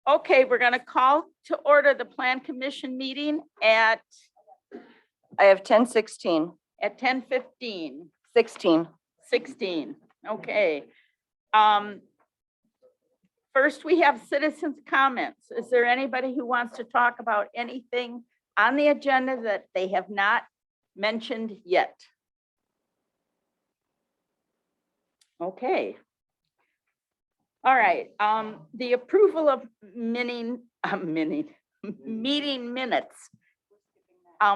Okay, we're gonna call to order the Plan Commission meeting at I have 10:16, 10:15, 16. 16. Okay. First, we have citizens' comments. Is there anybody who wants to talk about anything on the agenda that they have not mentioned yet? Okay. All right, the approval of meeting minutes.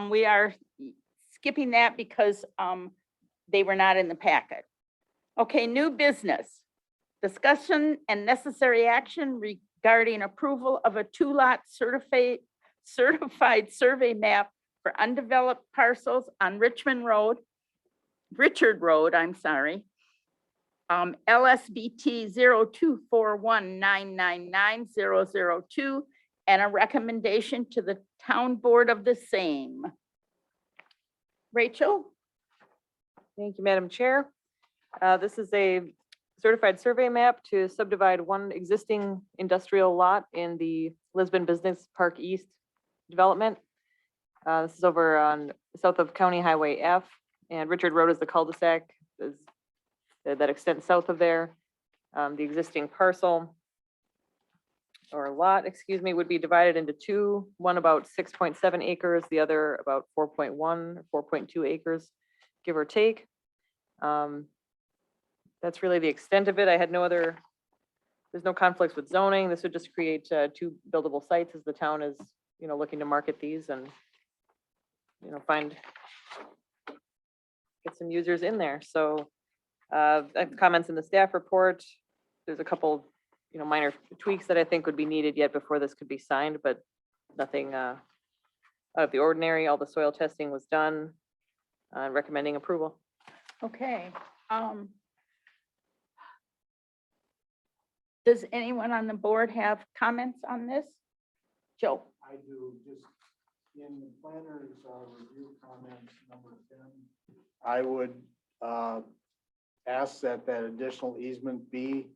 We are skipping that because they were not in the packet. Okay, new business. Discussion and necessary action regarding approval of a 2-lot certified survey map for undeveloped parcels on Richard Road, I'm sorry. LSBT 0241999002 and a recommendation to the town board of the same. Rachel? Thank you, Madam Chair. This is a certified survey map to subdivide one existing industrial lot in the Lisbon Business Park East development. This is over on south of County Highway F, and Richard Road is the cul-de-sac that extends south of there. The existing parcel or lot, excuse me, would be divided into two, one about 6.7 acres, the other about 4.1 or 4.2 acres, give or take. That's really the extent of it. I had no other, there's no conflicts with zoning. This would just create 2 buildable sites as the town is, looking to market these and, get some users in there. So I have comments in the staff report. There's a couple, minor tweaks that I think would be needed yet before this could be signed, but nothing out of the ordinary. All the soil testing was done. Recommending approval. Okay. Does anyone on the board have comments on this? Joe? I do, just in the planner's review comments, number 10, I would ask that additional easement be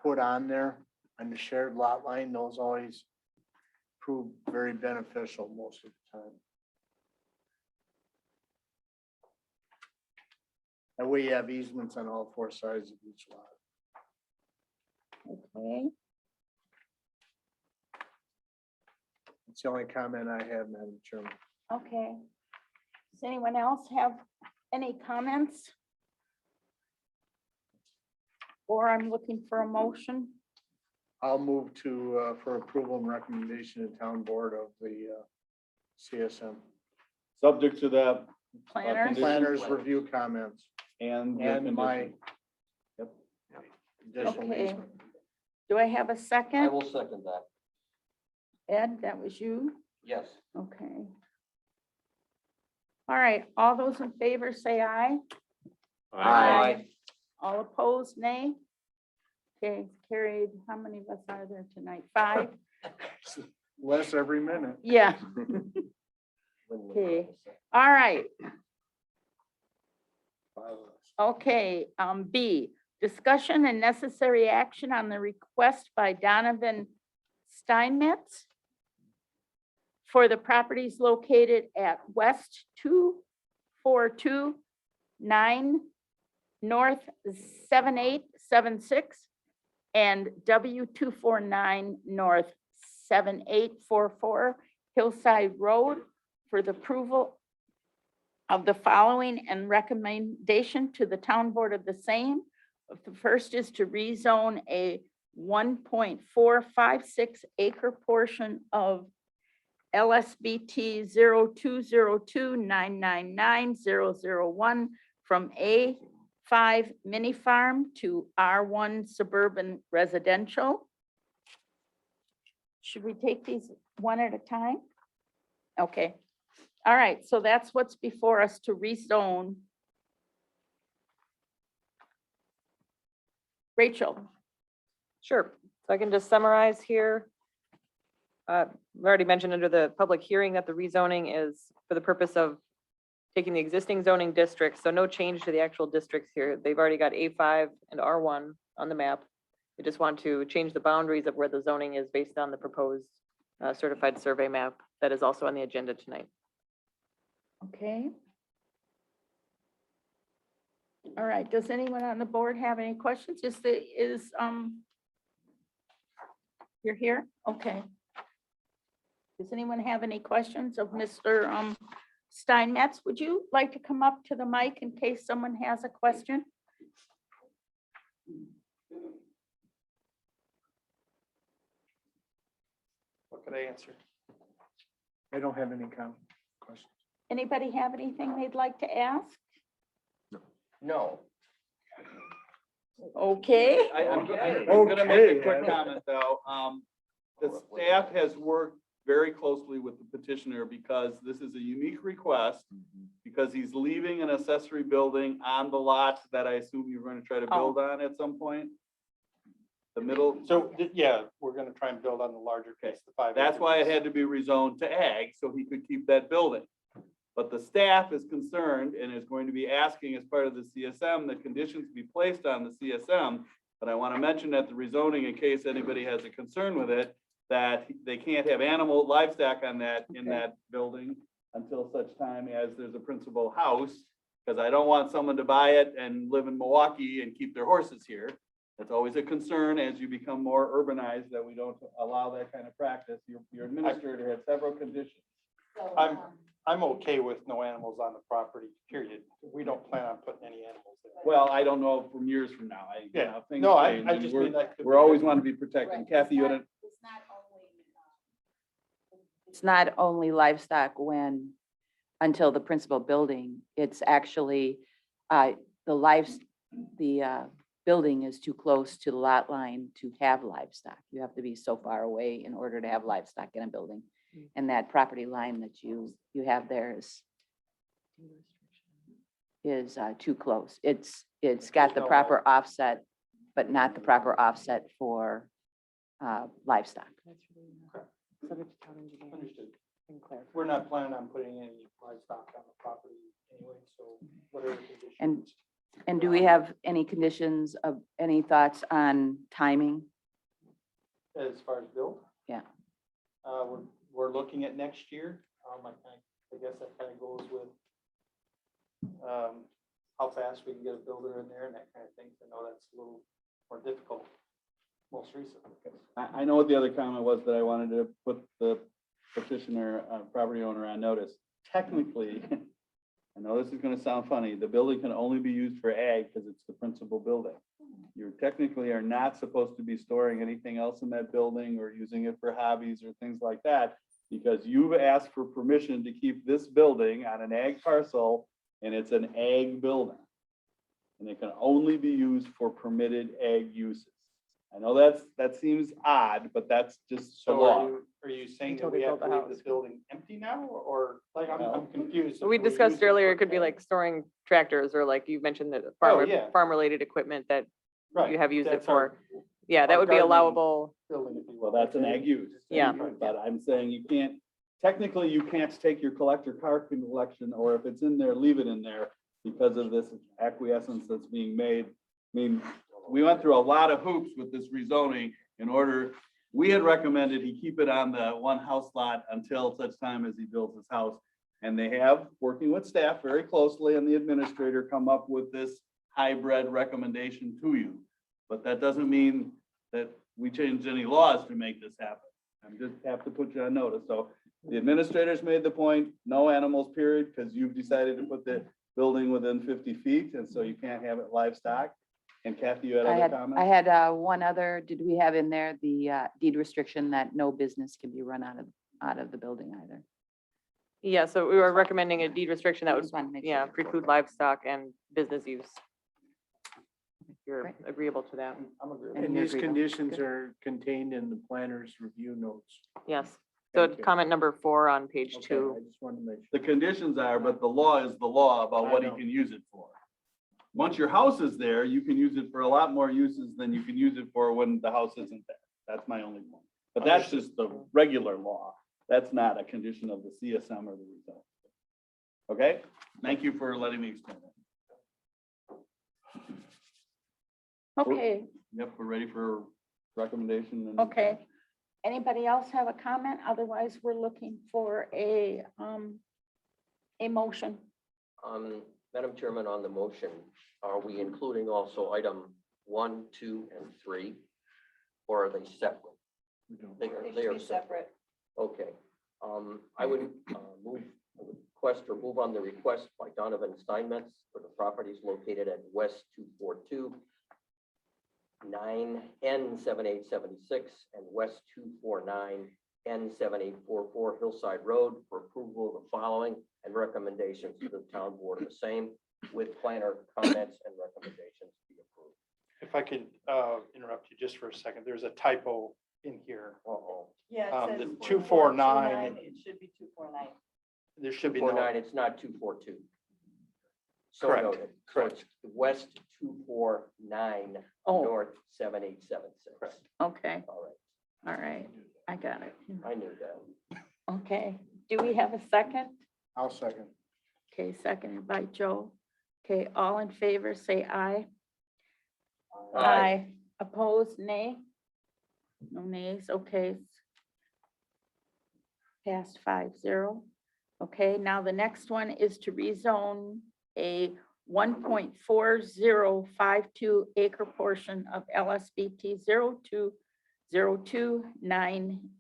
put on there on the shared lot line. Those always prove very beneficial most of the time. And we have easements on all 4 sides of each lot. Okay. It's the only comment I have, Madam Chairman. Okay. Does anyone else have any comments? Or I'm looking for a motion. I'll move to for approval and recommendation to town board of the CSM. Subject to that Planners? condition. Planners review comments and. the and my condition. additional Okay. easement. Do I have a I second? will second that. Ed, that was you? Yes. Okay. All right, all those in favor say aye. Aye. All opposed, nay? Okay, carried. How many of us are there tonight? 5? Less every minute. Yeah. Okay, all right. Okay, B, discussion and necessary action on the request by Donovan Steinmetz for the properties located at West 2429 North 7876 and W 249 North 7844 Hillside Road for the approval of the following and recommendation to the town board of the same. The first is to rezone a 1.456 acre portion of LSBT 0202999001 from A5 mini farm to R1 suburban residential. Should we take these one at a time? Okay. All right, so that's what's before us to rezone. Rachel? Sure. So I can just summarize here. We already mentioned under the public hearing that the rezoning is for the purpose of taking the existing zoning districts, so no change to the actual districts here. They've already got A5 and R1 on the map. They just want to change the boundaries of where the zoning is based on the proposed certified survey map that is also on the agenda tonight. Okay. All right, does anyone on the board have any questions? You're here? Okay. Does anyone have any questions of Mr. Steinmetz? Would you like to come up to the mic in case someone has a question? What could I answer? I don't have any questions. Anybody have anything they'd like to ask? No. Okay. I'm gonna make Okay, a quick Adam. comment, though. The staff has worked very closely with the petitioner because this is a unique request, because he's leaving an accessory building on the lot that I assume you're going to try to build on at some point. The middle, So, yeah, we're gonna try and build on the larger piece, the 5 that's why it acres. had to be rezoned to ag, so he could keep that building. But the staff is concerned and is going to be asking as part of the CSM, that conditions be placed on the CSM. But I want to mention that the rezoning, in case anybody has a concern with it, that they can't have animal livestock on that, in that building until such time as there's a principal house. Because I don't want someone to buy it and live in Milwaukee and keep their horses here. That's always a concern as you become more urbanized, that we don't allow that kind of practice. Your administrator had several conditions. I'm okay with no animals on the property, period. We don't plan on putting any animals there. Well, I don't know from years from now. Yeah. Things No, I change, and just we're- mean that. could We're be always good. want to be protecting. Kathy, you had a, It's not only livestock until the principal building, it's actually, the building is too close to the lot line to have livestock. You have to be so far away in order to have livestock in a building. And that property line that you have there is too close. It's got the no proper offset, but not the proper offset for livestock. Understood. We're not planning on putting any livestock on the property anyway, so whatever conditions. And do we have any conditions of, any thoughts on timing? As far as build? Yeah. We're looking at next year. I guess that kind of goes with how fast we can get a builder in there and that kind of thing. I know that's a little more difficult most recently. I know what the other comment was that I wanted to put the petitioner, property owner on notice. Technically, I know this is gonna sound funny, the building can only be used for ag because it's the principal building. You technically are not supposed to be storing anything else in that building or using it for hobbies or things like that, because you've asked for permission to keep this building on an ag parcel, and it's an ag building. And it can only be used for permitted ag uses. I know that seems odd, but that's just the So law. are you saying Until that we they have build to the leave this house. building empty now, or like, I'm confused. We If use discussed it earlier, for it could be ag- like storing tractors or like you mentioned that yeah. farm-related equipment that Right, you have used it that's our for. Yeah, that our would be gardening allowable. building, if you Well, will. that's an ag use. Yeah. But I'm saying you can't, technically, you can't take your collector car collection, or if it's in there, leave it in there because of this acquiescence that's being made. I mean, we went through a lot of hoops with this rezoning in order, we had recommended he keep it on the one house lot until such time as he builds his house. And they have, working with staff very closely and the administrator, come up with this hybrid recommendation to you. But that doesn't mean that we changed any laws to make this happen. I just have to put you on notice. So the administrators made the point, no animals, period, because you've decided to put the building within 50 feet, and so you can't have it livestock. And Kathy, you had I other had, comments? I had one other, did we have in there the deed restriction that no business can be run out of the building either? Yeah, so we were recommending a deed restriction that would, Just wanted to make yeah, sure. preclude livestock and business use. If you're Great. agreeable to that, I'm agreeable. And And you these agree, though? conditions are contained in the planner's review notes. yes. So Thank you. comment number 4 on page Okay, 2. I just wanted to make sure. The conditions are, but the law is the law about what he I know. can use it for. Once your house is there, you can use it for a lot more uses than you can use it for when the house isn't there. That's my only point. But that's just the regular law. That's not a condition of the CSM or the result. Okay, thank you for letting me explain that. Okay, Yep, we're ready for recommendation. and- okay. Anybody else have a comment? Otherwise, we're looking for a motion. Madam Chairman, on the motion, are we including also item 1, 2, and 3? Or are they separate? They are separate. Okay. I would move, I would request or move on the request by Donovan Steinmetz for the properties located at West 242, 9 N7876 and West 249 N7844 Hillside Road for approval of the following and recommendations to the town board of the same with planner comments and recommendations be approved. If I could interrupt you just for a second, there's a typo in here. Uh-oh. Yeah, The it says 249, It should be 249. there should be 249, no, it's not 242. So Correct, noted. So correct. it's West 249, Oh, North 7876. Correct. okay, All right, all right, I got it. I knew that. Okay, do we have a second? I'll second. Okay, seconded by Joe. Okay, all in favor, say aye. Aye. Opposed, nay? No nays, okay. Passed 5-0. Okay, now the next one is to rezone a 1.4052 acre portion of LSBT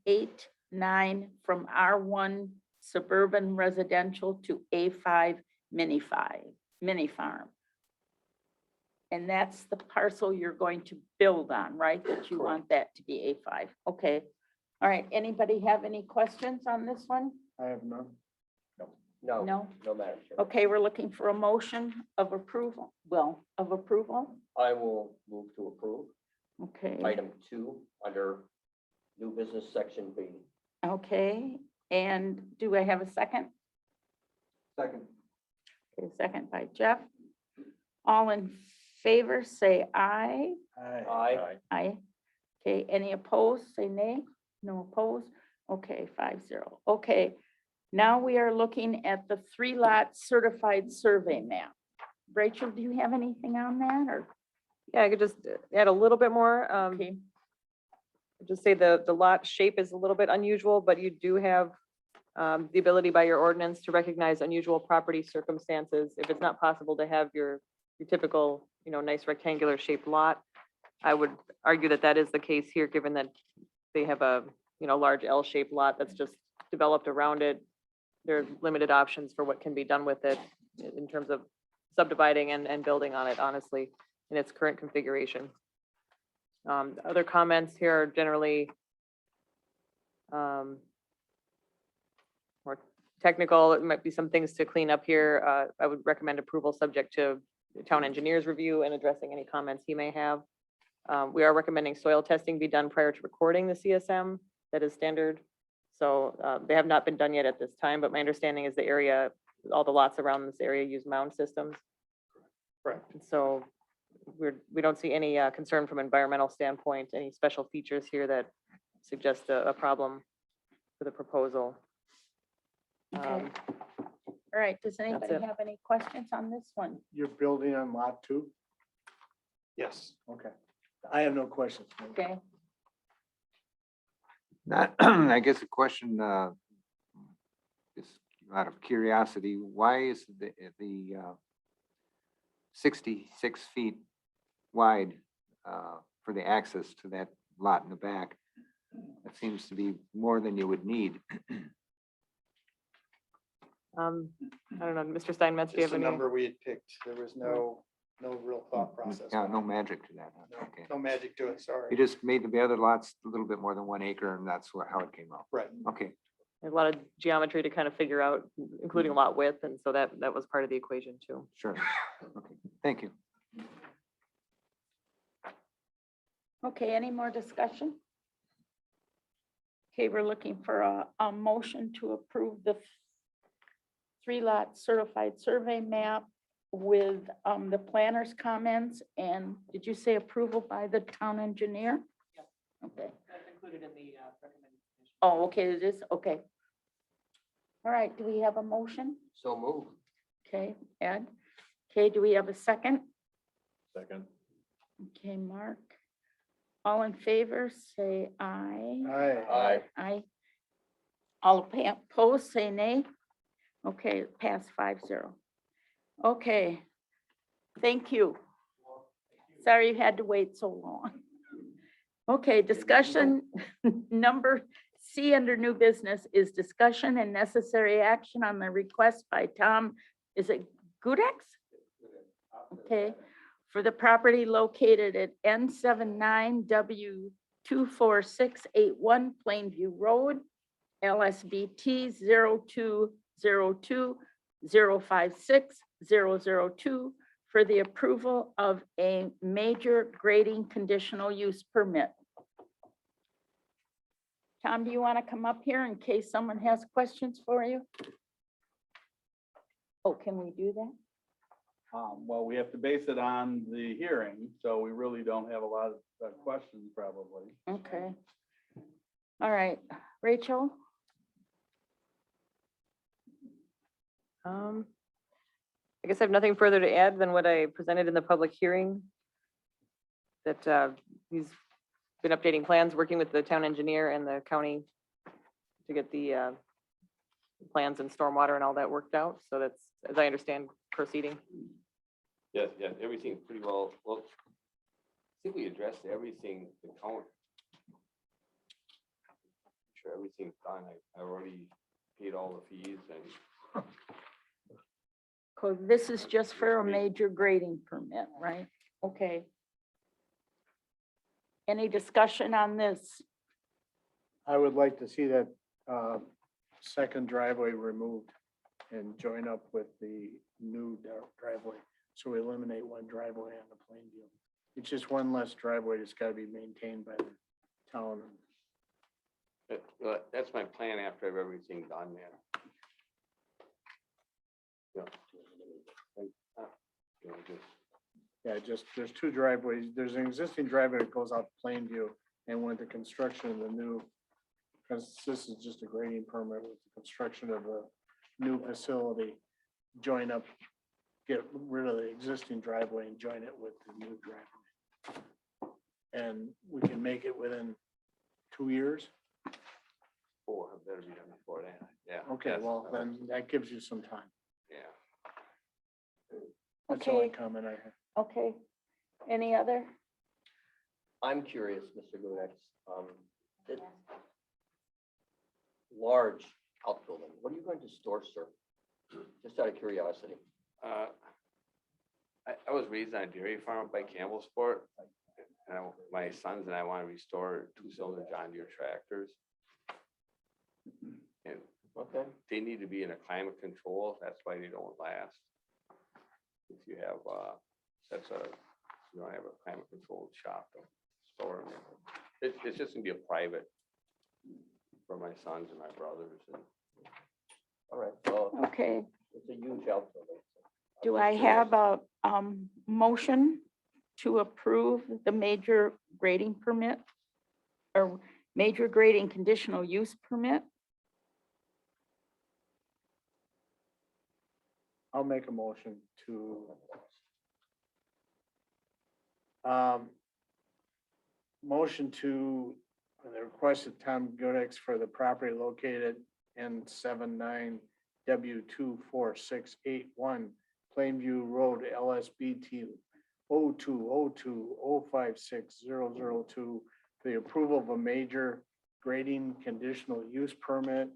0202989 from R1 suburban residential to A5 mini farm. And that's the parcel you're going to build on, right? That you want that to be A5. Okay. All right. Anybody have any questions on this one? I have none. No, No? no, Madam Chair. Okay, we're looking for a motion of approval. Well, of approval. I will move to approve Okay. item 2 under new business section B. Okay. And do I have a second? Second. Okay, second by Jeff. All in favor, say aye. Aye. Aye. Okay, any opposed, say nay. No opposed. Okay, 5-0. Okay, now we are looking at the 3-lot certified survey map. Rachel, do you have anything on that or? Yeah, I could just add a little bit more. Okay, Just say the lot shape is a little bit unusual, but you do have the ability by your ordinance to recognize unusual property circumstances. If it's not possible to have your typical, nice rectangular shaped lot, I would argue that that is the case here, given that they have a, large L-shaped lot that's just developed around it. There are limited options for what can be done with it in terms of subdividing and building on it, honestly, in its current configuration. Other comments here are generally more technical. It might be some things to clean up here. I would recommend approval subject to the town engineer's review and addressing any comments he may have. We are recommending soil testing be done prior to recording the CSM. That is standard. So they have not been done yet at this time, but my understanding is the area, all the lots around this area use mound systems. Correct. And so we don't see any concern from environmental standpoint, any special features here that suggest a problem for the proposal. okay. All right, does anybody it. have any questions on this one? You're building on lot 2? Yes. Okay. I have no questions. Okay, Not, I guess a question, is out of curiosity, why is the 66 feet wide for the access to that lot in the back? That seems to be more than you would need. I don't know, Mr. Steinmetz, do you Just have a any? number we had picked. There was no real thought process. Yeah, no behind it. magic to that. huh? No- Okay. No magic to it, sorry. You just made the other lots a little bit more than 1 acre and that's how it came out. Right. Okay, There's a lot of geometry to kind of figure out, including lot width, and so that was part of the equation too. sure. Okay, thank you. okay, any more discussion? Okay, we're looking for a motion to approve the 3-lot certified survey map with the planner's comments, and did you say approval by the town engineer? Okay. That's included in the recommended. Oh, okay, it is, okay. All right, do we have a motion? So move. Okay, Ed. Okay, do we have a second? Second. Okay, Mark. All in favor, say aye. Aye. Aye. All opposed, say nay. Okay, pass 5-0. Okay, thank you. Sorry you had to wait so long. Okay, discussion number C under new business is discussion and necessary action on the request by Tom, is it Gudex? Okay, for the property located at N79W24681 Plainview Road, LSBT 0202056002 for the approval of a major grading conditional use permit. Tom, do you want to come up here in case someone has questions for you? Oh, can we do that? Well, we have to base it on the hearing, so we really don't have a lot of questions probably. Okay. All right, Rachel? I guess I have nothing further to add than what I presented in the public hearing. That he's been updating plans, working with the town engineer and the county to get the plans and stormwater and all that worked out. So that's, as I understand, proceeding. Yeah, everything pretty well, I think we addressed everything, the count. Sure, everything's done, I already paid all the fees and. Cause this is just for a major grading permit, right? Okay. Any discussion on this? I would like to see that second driveway removed and join up with the new driveway. So we eliminate one driveway on the Plainview. It's just one less driveway that's got to be maintained by the town. That's my plan after I have everything done there. Yeah. You know, just, Yeah, just, there's two driveways. There's an existing driveway that goes out to Plainview, and with the construction of the new, because this is just a grading permit with the construction of a new facility, join up, get rid of the existing driveway and join it with the new driveway. And we can make it within 2 years. oh, I better be done before that, yeah. Okay, yes, well, then that gives you some time. Yeah. That's the only Okay. comment I have. Okay. Any other? I'm curious, Mr. Gudex, this large outbuilding, what are you going to store, sir? Just out of curiosity. I was raised on a dairy farm by Campbellsport. And my sons and I want to restore 2-cylinder John Deere tractors. And Okay, they need to be in a climate control, that's why they don't last. If you have, you don't have a climate controlled shop to store them in. It's just gonna be a private for my sons and my brothers and. all right, well, Okay. it's a huge outbuilding. Do I have a motion to approve the major grading permit? Or major grading conditional use permit? I'll make a motion to motion to the request of Tom Gudex for the property located in N79W24681 Plainview Road, LSBT 0202056002 for the approval of a major grading conditional use permit,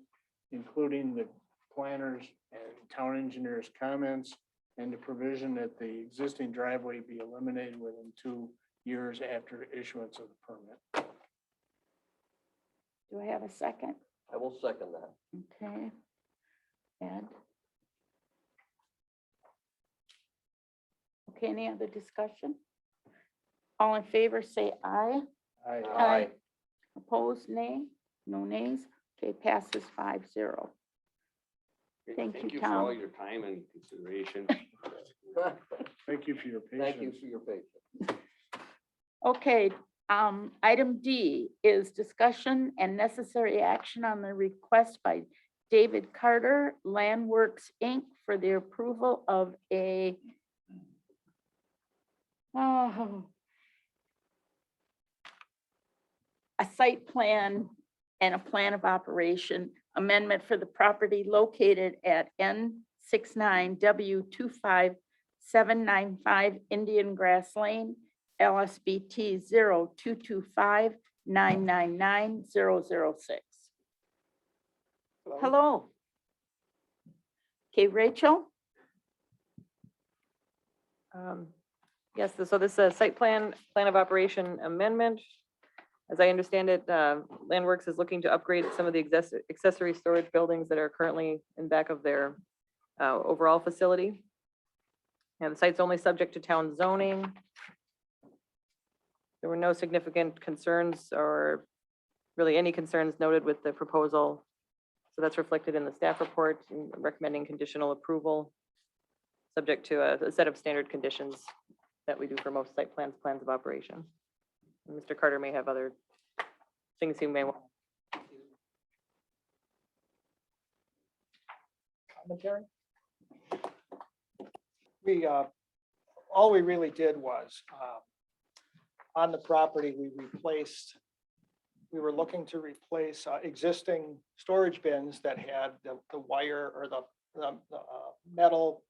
including the planners and town engineers' comments, and the provision that the existing driveway be eliminated within 2 years after issuance of the permit. Do I have a second? I will second that. Okay. Ed? Okay, any other discussion? All in favor, say aye. Aye. Opposed, nay? No nays? Okay, passes 5-0. Thank you, for all Tom. your time and consideration. Thank you for your Thank you patience. for your patience. Okay, item D is discussion and necessary action on the request by David Carter, Landworks, Inc. for the approval of a site plan and a plan of operation amendment for the property located at N69W25795 Indian Grass Lane, LSBT 0225999006. Hello. Okay, Rachel? Yes, so this is a site plan of operation amendment. As I understand it, Landworks is looking to upgrade some of the accessory storage buildings that are currently in back of their overall facility. And the site's only subject to town zoning. There were no significant concerns or really any concerns noted with the proposal. So that's reflected in the staff report and recommending conditional approval, subject to a set of standard conditions that we do for most site plans of operation. And Mr. Carter may have other things he may want. Commentary? All we really did was, on the property, we were looking to replace existing storage bins that had the wire or the metal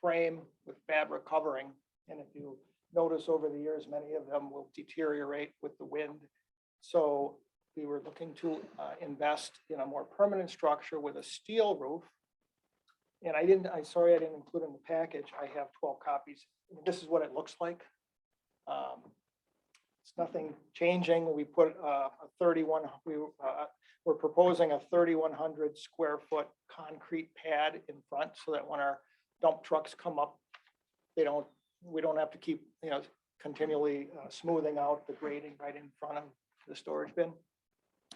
frame with fabric covering. And if you notice over the years, many of them will deteriorate with the wind. So we were looking to invest in a more permanent structure with a steel roof. And I'm sorry I didn't include in the package. I have 12 copies. This is what it looks like. It's nothing changing. We put we're proposing a 3,100 square foot concrete pad in front so that when our dump trucks come up, we don't have to keep, continually smoothing out the grading right in front of the storage bin.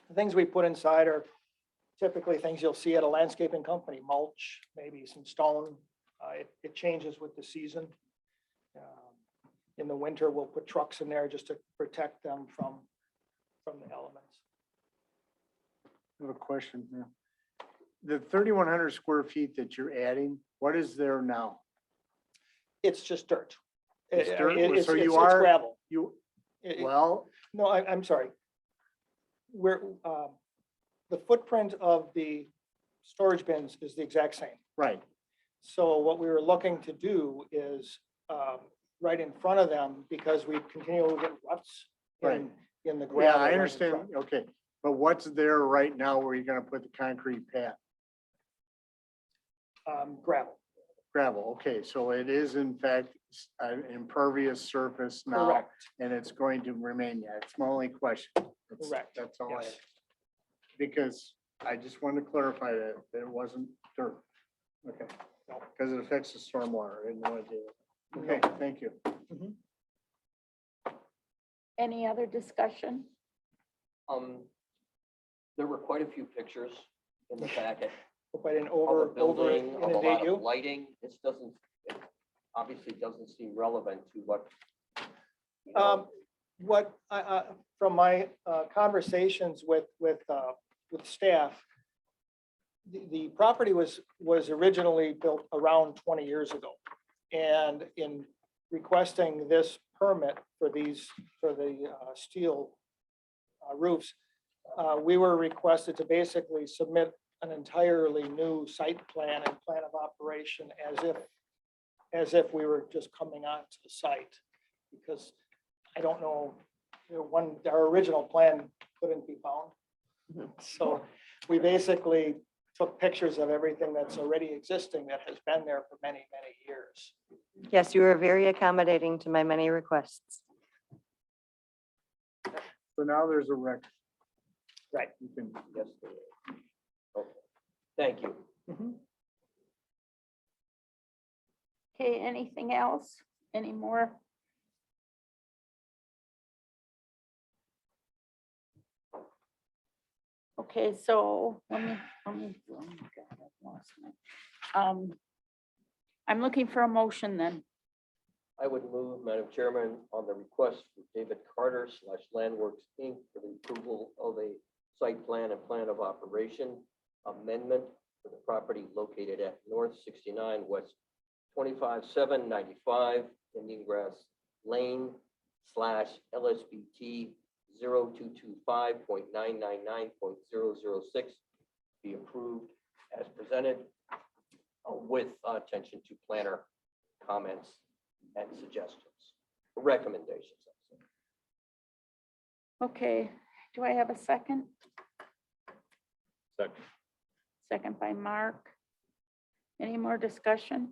The things we put inside are typically things you'll see at a landscaping company, mulch, maybe some stone. It changes with the season. In the winter, we'll put trucks in there just to protect them from the elements. I have a question here. The 3,100 square feet that you're adding, what is there now? It's just dirt. It's dirt? It's So you it's are- gravel. Well, No, I'm sorry. The footprint of the storage bins is the exact same. right. So what we were looking to do is right in front of them, because we continually get ruts Right. in the Yeah, gravel. I right in understand. front. Okay. But what's there right now where you're gonna put the concrete pad? Gravel, Gravel. Okay, so it is in fact an impervious surface now, correct, and it's going to remain that. It's my only question. That's- Correct, That's all I yes. have. Because I just wanted to clarify that it wasn't dirt. Okay, because it affects the stormwater. I had no idea. Okay, thank you. Any other discussion? There were quite a few pictures in the packet Hope I didn't of a over building, of a inundate lot you. of lighting. This it obviously doesn't seem relevant to what. What from my conversations with staff, the property was originally built around 20 years ago. And in requesting this permit for the steel roofs, we were requested to basically submit an entirely new site plan and plan of operation as if we were just coming onto the site. Because I don't know, our original plan couldn't be found. So we basically took pictures of everything that's already existing that has been there for many, many years. Yes, you were very accommodating to my many requests. So now there's a record. Right. You can, Yes. there is. Okay. Thank you. Okay, anything else? Any more? Okay, so let me, oh my God, I've lost my- I'm looking for a motion then. I would move, Madam Chairman, on the request for David Carter / Landworks Inc. for the approval of a site plan and plan of operation amendment for the property located at North 69 West 25795 Indian Grass Lane / LSBT 0225.999.006 be approved as presented with attention to planner comments and suggestions, recommendations. Okay, do I have a second? Second. Second by Mark. Any more discussion?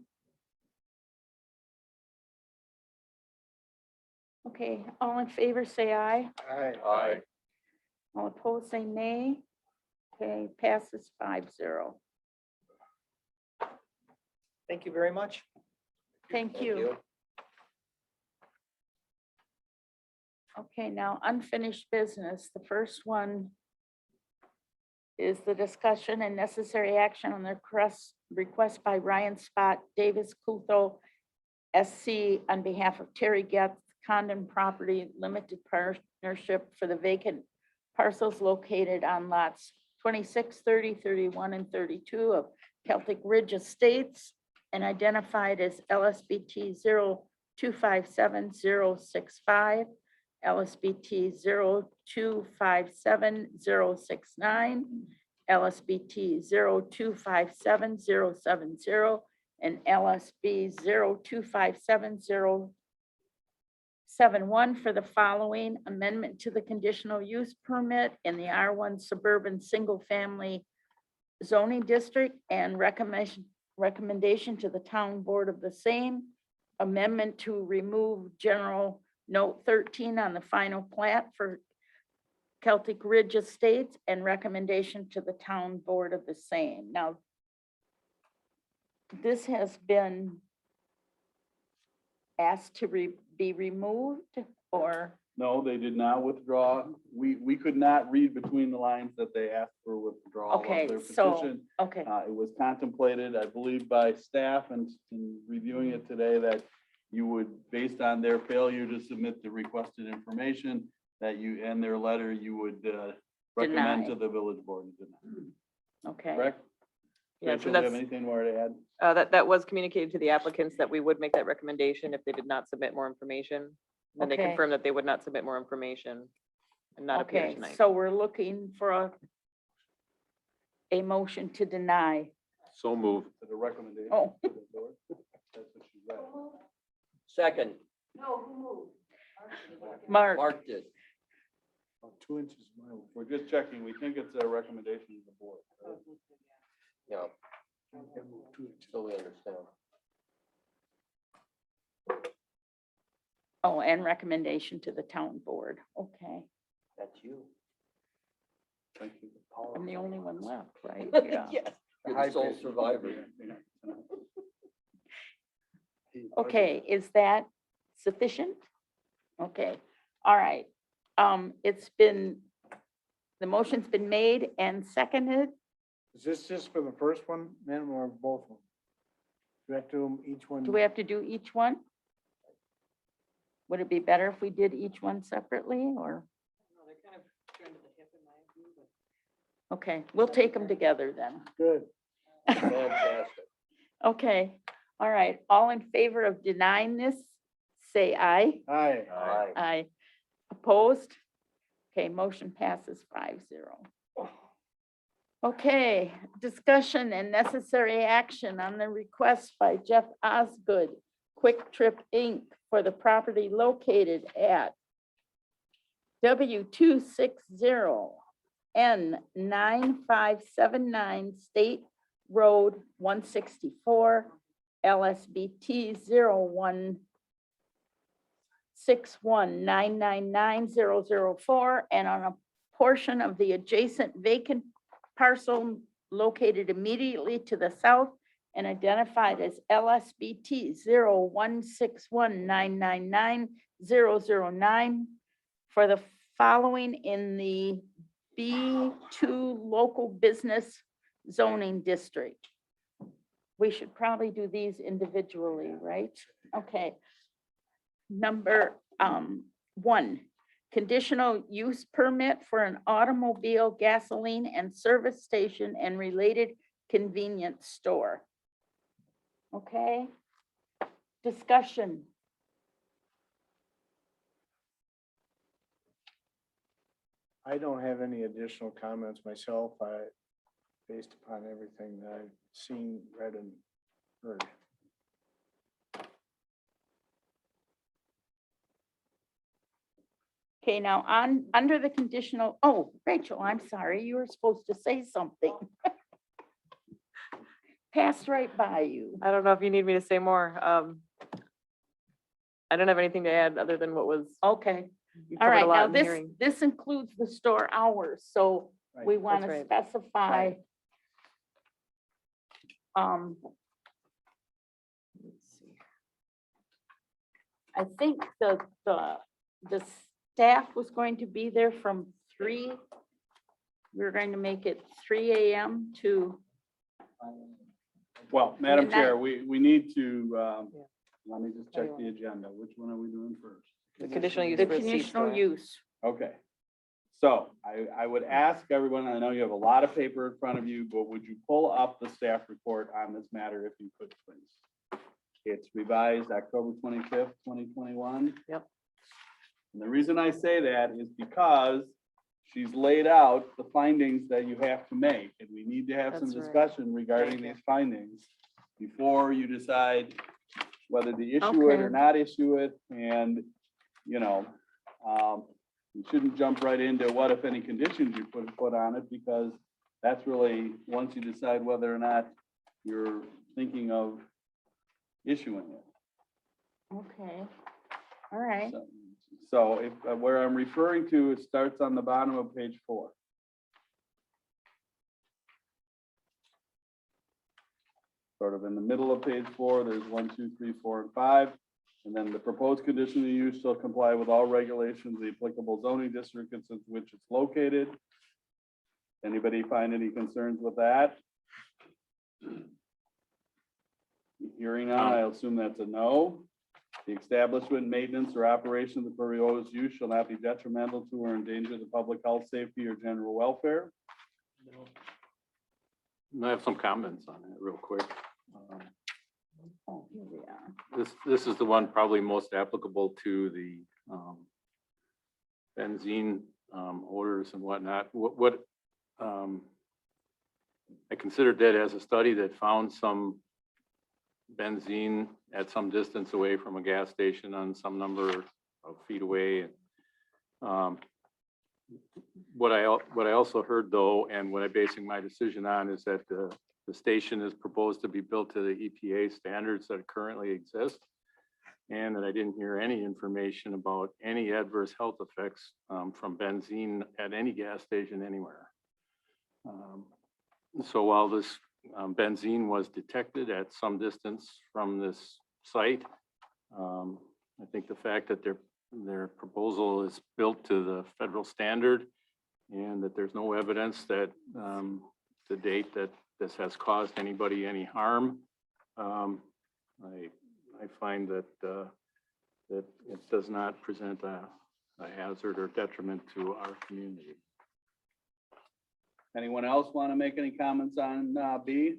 Okay, all in favor, say aye. Aye. Aye. All opposed, say nay. Okay, passes 5-0. Thank you very much. Thank you. Okay, now unfinished business. The first one is the discussion and necessary action on the request by Ryan Spot, Davis Kutho, SC, on behalf of Terry Getz, Condon Property Limited Partnership for the vacant parcels located on lots 26, 30, 31, and 32 of Celtic Ridge Estates and identified as LSBT 0257065, LSBT 0257069, LSBT 0257070, and LSB 0257071 for the following amendment to the conditional use permit in the R1 Suburban Single Family Zoning District and recommendation to the Town Board of the same. Amendment to remove General Note 13 on the final plat for Celtic Ridge Estates and recommendation to the Town Board of the same. Now, this has been asked to be removed, or, No, they did not withdraw. We could not read between the lines that they asked for withdrawal Okay, of their so- petition. okay, It was contemplated, I believe, by staff and in reviewing it today that you would, based on their failure to submit the requested information, that you, and their letter, you would recommend Deny. to the village board. to deny. okay. Correct? Yeah, Rachel, so do you have that's, anything more to add? that was communicated to the applicants that we would make that recommendation if they did not submit more information. And they Okay. confirmed that they would not submit more information and not appear Okay, tonight. so we're looking for a motion to deny. So moved. To the recommendation. Oh. to the board? That's what she read. Second, Mark, Mark did. About 2 inches. Mild. We're just checking. We think it's a recommendation of the board. Yeah, Can't move 2 inches. so we understand. oh, and recommendation to the Town Board. Okay, That's you. Thank you. I'm the only one left, right? Yeah. Yes. You're High the sole pitch. survivor. Okay, is that sufficient? Okay, all right. It's been, the motion's been made and seconded. Is this just for the first one, ma'am, or both of them? Do we have to do each one? Do we have to do each one? Would it be better if we did each one separately, or? Okay, we'll take them together then. Good. Fantastic. Okay, all right. All in favor of denying this, say aye. Aye. Aye. Aye. Opposed? Okay, motion passes 5-0. Okay, discussion and necessary action on the request by Jeff Osgood, Quick Trip Inc. for the property located at W260 N9579 State Road 164, LSBT 01619999004, and on a portion of the adjacent vacant parcel located immediately to the south and identified as LSBT 01619999009 for the following in the B2 local business zoning district. We should probably do these individually, right? Okay. Number 1, conditional use permit for an automobile gasoline and service station and related convenience store. Okay? Discussion. I don't have any additional comments myself, based upon everything that I've seen, read, and heard. Okay, now under the conditional, oh, Rachel, I'm sorry, you were supposed to say something. Passed right by you. I don't know if you need me to say more. I don't have anything to add other than what was, Okay, you all covered a right, now lot in the this, hearing. this includes the store hours, so Right, we want that's to right. specify. Right. Let's see. I think the staff was going to be there from 3. We're going to make it 3 AM to, Well, Madam Midnight. Chair, we need to, Yeah. let me just check the agenda. Which one are we doing first? The conditional use the for a C conditional store. use. Okay. So I would ask everyone, I know you have a lot of paper in front of you, but would you pull up the staff report on this matter if you could, please? It's revised October 25th, 2021. Yep. And the reason I say that is because she's laid out the findings that you have to make, and we need to have some That's right. discussion regarding Thank you. these findings before you decide whether to issue it or Okay. not issue it, and, you know, you shouldn't jump right into what, if any, conditions you put on it, because that's really, once you decide whether or not you're thinking of issuing it. Okay, all right. So if, where I'm referring to, it starts on the bottom of page 4. Sort of in the middle of page 4, there's 1, 2, 3, 4, and 5. And then the proposed conditional use shall comply with all regulations, of the applicable zoning district in which it's located. Anybody find any concerns with that? Hearing none, I assume that's a no. The establishment, maintenance, or operation of the proposed use shall not be detrimental to or endanger the public health, safety, or general welfare. I have some comments on that real quick. Oh, here we are. This is the one probably most applicable to the benzene odors and whatnot. I considered that as a study that found some benzene at some distance away from a gas station on some number of feet away. What I also heard though, and what I'm basing my decision on, is that the station is proposed to be built to the EPA standards that currently exist. And that I didn't hear any information about any adverse health effects from benzene at any gas station anywhere. So while this benzene was detected at some distance from this site, I think the fact that their proposal is built to the federal standard and that there's no evidence that to date that this has caused anybody any harm, I find that that it does not present a hazard or detriment to our community. Anyone else want to make any comments on B?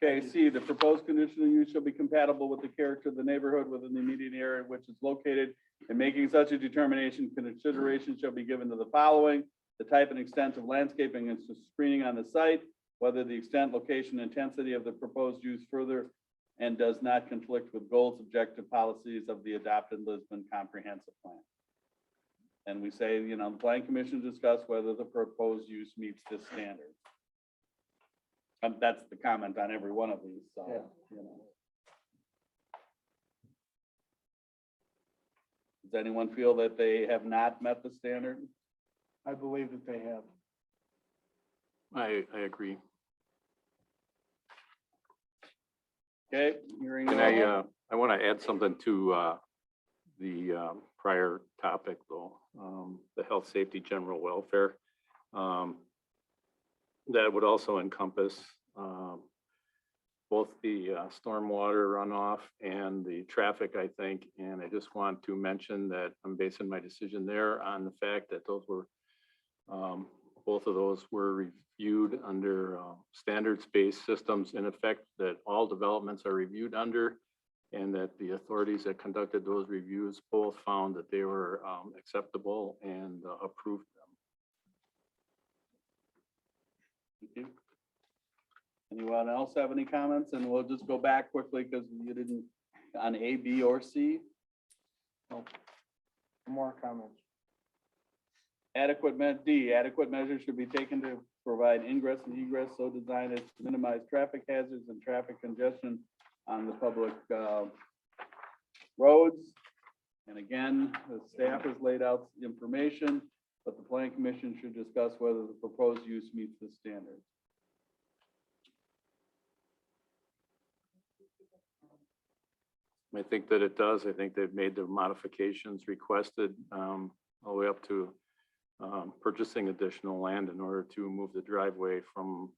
Okay, C, the proposed conditional use shall be compatible with the character of the neighborhood within the immediate area in which it's located. In making such a determination, consideration shall be given to the following: the type and extent of landscaping and screening on the site, whether the extent, location, intensity of the proposed use further and does not conflict with goals, objective policies of the adopted Lisbon Comprehensive Plan. And we say, you know, the Plan Commission discuss whether the proposed use meets this standard. That's the comment on every one of these, so, you know. Does anyone feel that they have not met the standard? I believe that they have. I agree. Okay, hearing. And none. I want to add something to the prior topic though, the health, safety, general welfare. That would also encompass both the stormwater runoff and the traffic, I think. And I just want to mention that I'm basing my decision there on the fact that those were both of those were reviewed under standards-based systems in effect that all developments are reviewed under, and that the authorities that conducted those reviews both found that they were acceptable and approved them. Thank you. Anyone else have any comments? And we'll just go back quickly because you didn't, on A, B, or C. More comments. D, adequate measures should be taken to provide ingress and egress so designed as to minimize traffic hazards and traffic congestion on the public roads. And again, the staff has laid out the information, but the planning commission should discuss whether the proposed use meets the standards. I think that it does. I think they've made the modifications requested all the way up to purchasing additional land in order to move the driveway from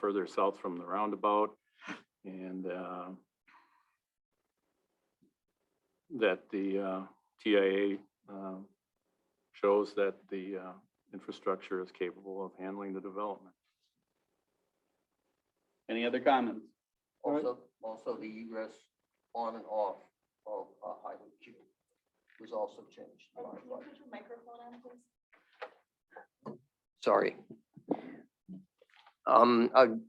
further south from the roundabout. And that the TIA shows that the infrastructure is capable of handling the development. Any other comments? Also the egress on and off of Highway Q was also changed. Sorry.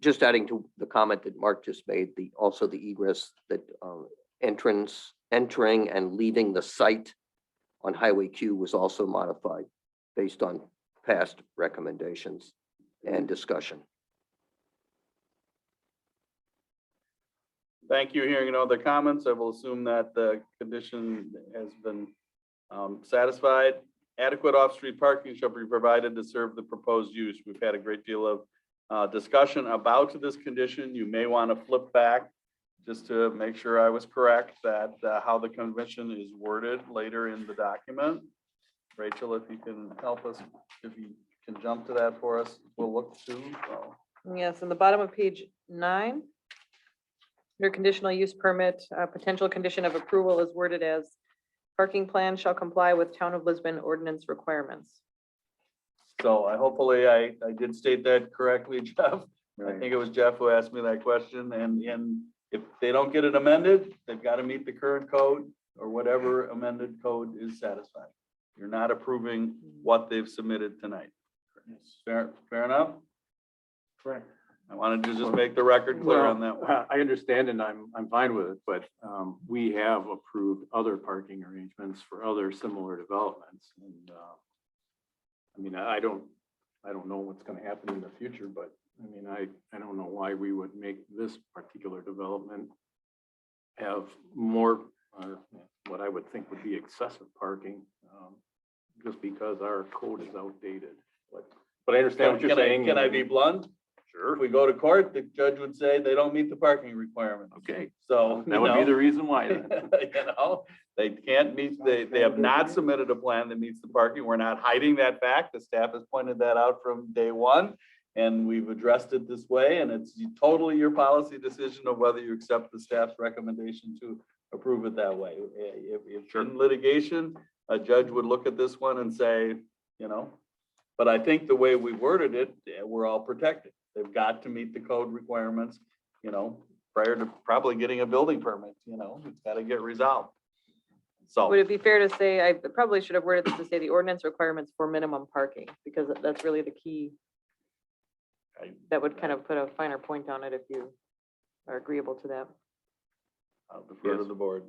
Just adding to the comment that Mark just made, also the egress that entering and leaving the site on Highway Q was also modified based on past recommendations and discussion. Thank you. Hearing no other comments, I will assume that the condition has been satisfied. Adequate off-street parking shall be provided to serve the proposed use. We've had a great deal of discussion about this condition. You may want to flip back just to make sure I was correct that how the convention is worded later in the document. Rachel, if you can help us, if you can jump to that for us, we'll look to. Yes, in the bottom of page 9, under conditional use permit, potential condition of approval is worded as parking plan shall comply with Town of Lisbon ordinance requirements. So hopefully I did state that correctly, Jeff. I think it was Jeff who asked me that question, and if they don't get it amended, they've got to meet the current code or whatever amended code is satisfied. You're not approving what they've submitted tonight. Fair enough? Correct. I wanted to just make the record clear on that one. I understand, and I'm fine with it, but we have approved other parking arrangements for other similar developments. And I mean, I don't know what's going to happen in the future, but I mean, I don't know why we would make this particular development have more, what I would think would be excessive parking, just because our code is outdated. But I understand what you're saying. Can I be blunt? Sure. If we go to court, the judge would say they don't meet the parking requirements. Okay. So. That would be the reason why then. They can't meet, they have not submitted a plan that meets the parking. We're not hiding that fact. The staff has pointed that out from day one. And we've addressed it this way, and it's totally your policy decision of whether you accept the staff's recommendation to approve it that way. If in litigation, a judge would look at this one and say, but I think the way we worded it, we're all protected. They've got to meet the code requirements, prior to probably getting a building permit, it's got to get resolved. So. Would it be fair to say, I probably should have worded this to say the ordinance requirements for minimum parking, because that's really the key. That would kind of put a finer point on it if you are agreeable to that. I'll defer to the board.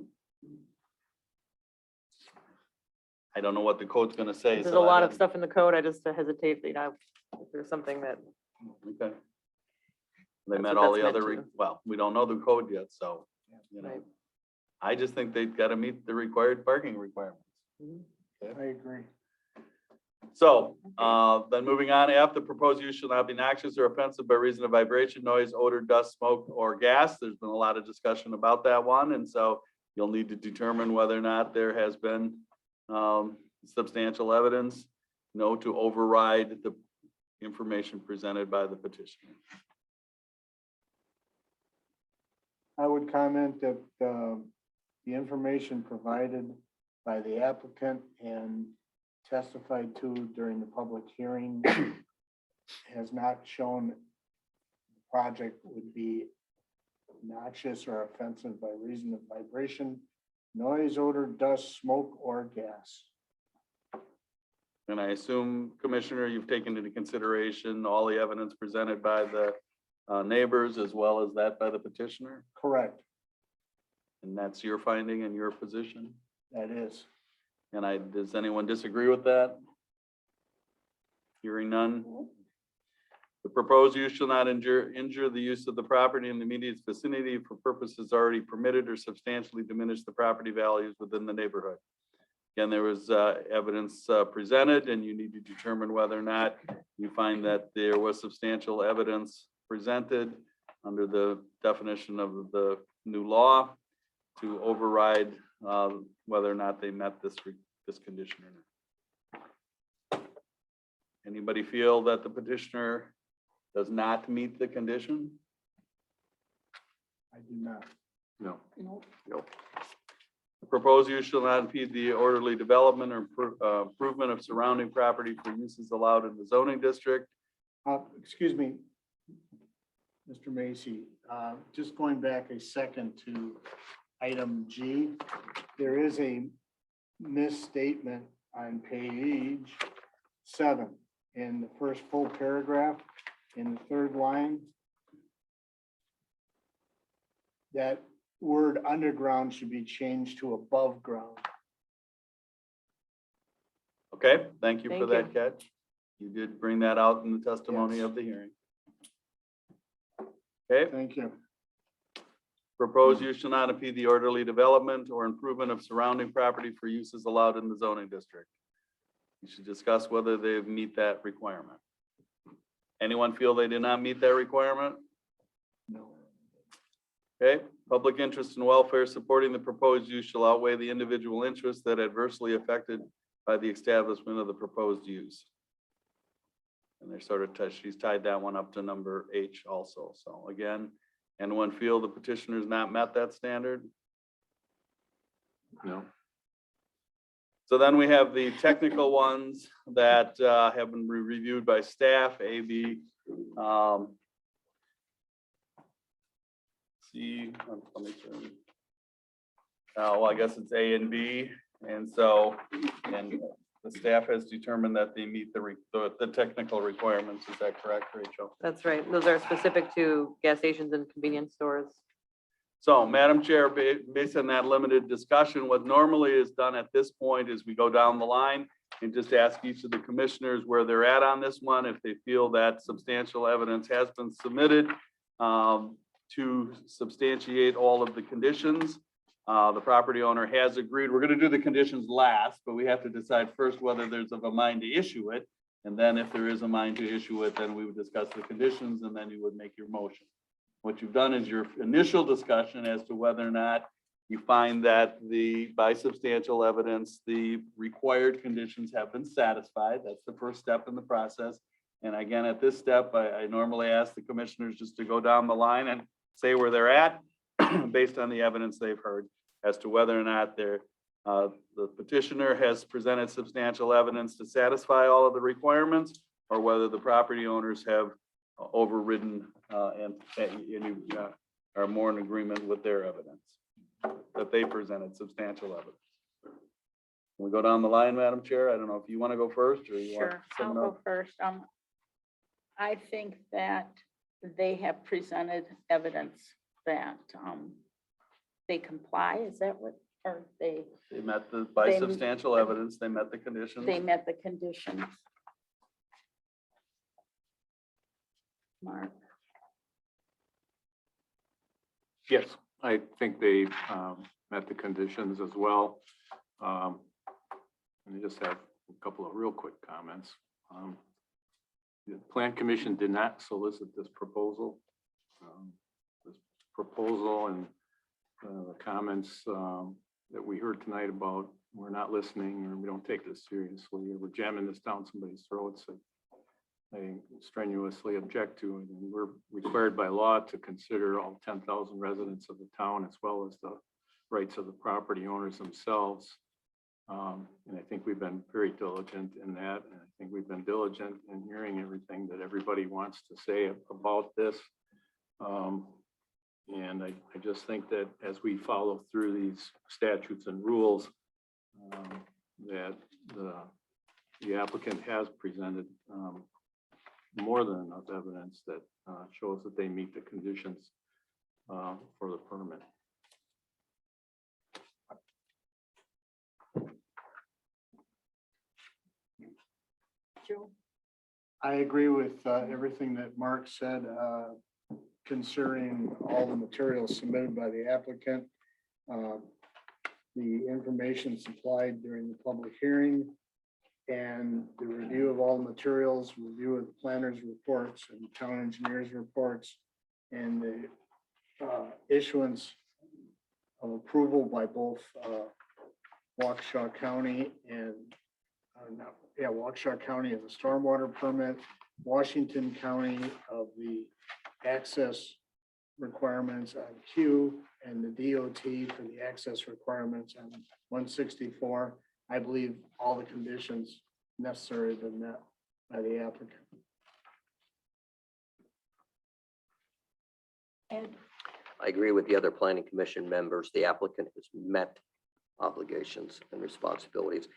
I don't know what the code's gonna say. There's so a I lot of don't- stuff in the code. I just hesitate, if there's something that, Okay. They That's met what all that's the meant other, to. well, we don't know the code yet, so, Right. I just think they've got to meet the required parking requirements. I agree. So, then moving on, F, the proposed use shall not be noxious or offensive by reason of vibration, noise, odor, dust, smoke, or gas. There's been a lot of discussion about that one, and so you'll need to determine whether or not there has been substantial evidence, to override the information presented by the petitioner. I would comment that the information provided by the applicant and testified to during the public hearing has not shown the project would be noxious or offensive by reason of vibration, noise, odor, dust, smoke, or gas. And I assume, Commissioner, you've taken into consideration all the evidence presented by the neighbors as well as that by the petitioner? Correct, And that's your finding and your position? that is. And does anyone disagree with that? Hearing none. The proposed use shall not injure the use of the property in the immediate vicinity for purposes already permitted or substantially diminish the property values within the neighborhood. Again, there was evidence presented, and you need to determine whether or not you find that there was substantial evidence presented under the definition of the new law to override whether or not they met this condition or not. Anybody feel that the petitioner does not meet the condition? I do not. No. The proposed use shall not impede the orderly development or improvement of surrounding property for uses allowed in the zoning district. Excuse me, Mr. Macy, just going back a second to item G, there is a misstatement on page 7 in the first full paragraph in the third line. That word underground should be changed to above ground. Okay, thank you for Thank that catch. You did bring that out in the testimony Yes. of the hearing. Okay, Thank you. proposed use shall not impede the orderly development or improvement of surrounding property for uses allowed in the zoning district. You should discuss whether they meet that requirement. Anyone feel they did not meet that requirement? No. Okay, public interest and welfare supporting the proposed use shall outweigh the individual interests that adversely affected by the establishment of the proposed use. And they're sort of, she's tied that one up to number H also. So again, anyone feel the petitioner's not met that standard? No. So then we have the technical ones that have been reviewed by staff, A, B, C, let me turn. Well, I guess it's A and B, and so, and the staff has determined that they meet the technical requirements. Is that correct, Rachel? That's right. Those are specific to gas stations and convenience stores. So, Madam Chair, based on that limited discussion, what normally is done at this point is we go down the line and just ask each of the commissioners where they're at on this one, if they feel that substantial evidence has been submitted to substantiate all of the conditions. The property owner has agreed. We're going to do the conditions last, but we have to decide first whether there's of a mind to issue it. And then if there is a mind to issue it, then we would discuss the conditions and then you would make your motion. What you've done is your initial discussion as to whether or not you find that by substantial evidence, the required conditions have been satisfied. That's the first step in the process. And again, at this step, I normally ask the commissioners just to go down the line and say where they're at based on the evidence they've heard as to whether or not the petitioner has presented substantial evidence to satisfy all of the requirements, or whether the property owners have overridden and are more in agreement with their evidence, that they presented substantial evidence. Can we go down the line, Madam Chair? I don't know if you want to go first or you want Sure, I'll someone else? go first. I think that they have presented evidence that they comply. Is that what, or They met by They- substantial evidence, they met the conditions. they met the conditions? Mark? Yes, I think they met the conditions as well. And I just have a couple of real quick comments. The Plan Commission did not solicit this proposal. This proposal and the comments that we heard tonight about we're not listening or we don't take this seriously, or we're jamming this down somebody's throats, I strenuously object to it. And we're required by law to consider all 10,000 residents of the town as well as the rights of the property owners themselves And I think we've been very diligent in that, and I think we've been diligent in hearing everything that everybody wants to say about this. And I just think that as we follow through these statutes and rules, that the applicant has presented more than enough evidence that shows that they meet the conditions for the permit. I agree with everything that Mark said concerning all the materials submitted by the applicant. The information supplied during the public hearing and the review of all the materials, review of the planner's reports and town engineer's reports, and the issuance of approval by both Waukesha County and Waukesha County of the stormwater permit, Washington County of the access requirements on Q, and the DOT for the access requirements on 164. I believe all the conditions necessary have been met by the applicant. I agree with the other planning commission members. The applicant has met obligations and responsibilities.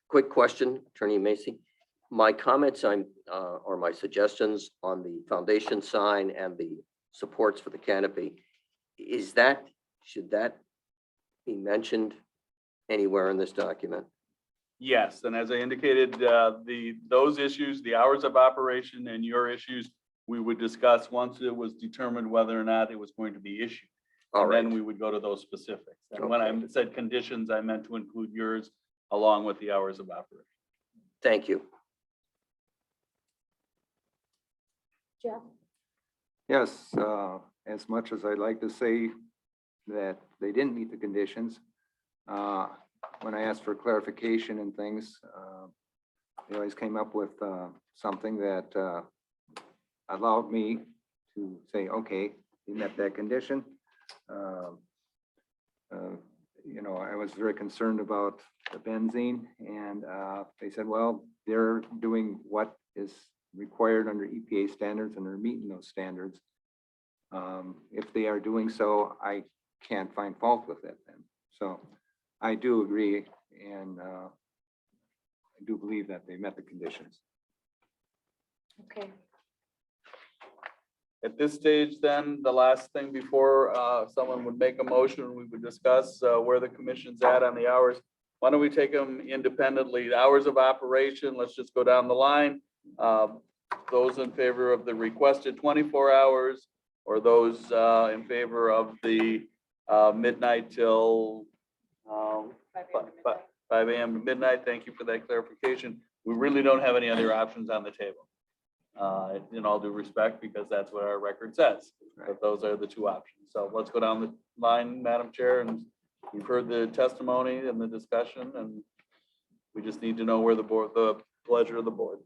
Quick question, Attorney Macy. My comments or my suggestions on the foundation sign and the supports for the canopy, should that be mentioned anywhere in this document? Yes, and as I indicated, those issues, the hours of operation and your issues, we would discuss once it was determined whether or not it was going to be issued. All And right. then we would go to those specifics. And when I said conditions, I meant to include yours along with the hours of operation. Thank you. Jeff? Yes, as much as I'd like to say that they didn't meet the conditions, when I asked for clarification and things, they always came up with something that allowed me to say, okay, you met that condition. You know, I was very concerned about the benzene, and they said, well, they're doing what is required under EPA standards and they're meeting those standards. If they are doing so, I can't find fault with it then. So I do agree, and I do believe that they met the conditions. Okay. At this stage, then, the last thing before someone would make a motion, we would discuss where the commission's at on the hours. Why don't we take them independently? The hours of operation, let's just go down the line. Those in favor of the requested 24 hours, or those in favor of the midnight till 5 a.m. to midnight? Thank you for that clarification. We really don't have any other options on the table. In all due respect, because that's what our record says, but those are the two options. So let's go down the line, Madam Chair, and you've heard the testimony and the discussion, and we just need to know where the pleasure of the board.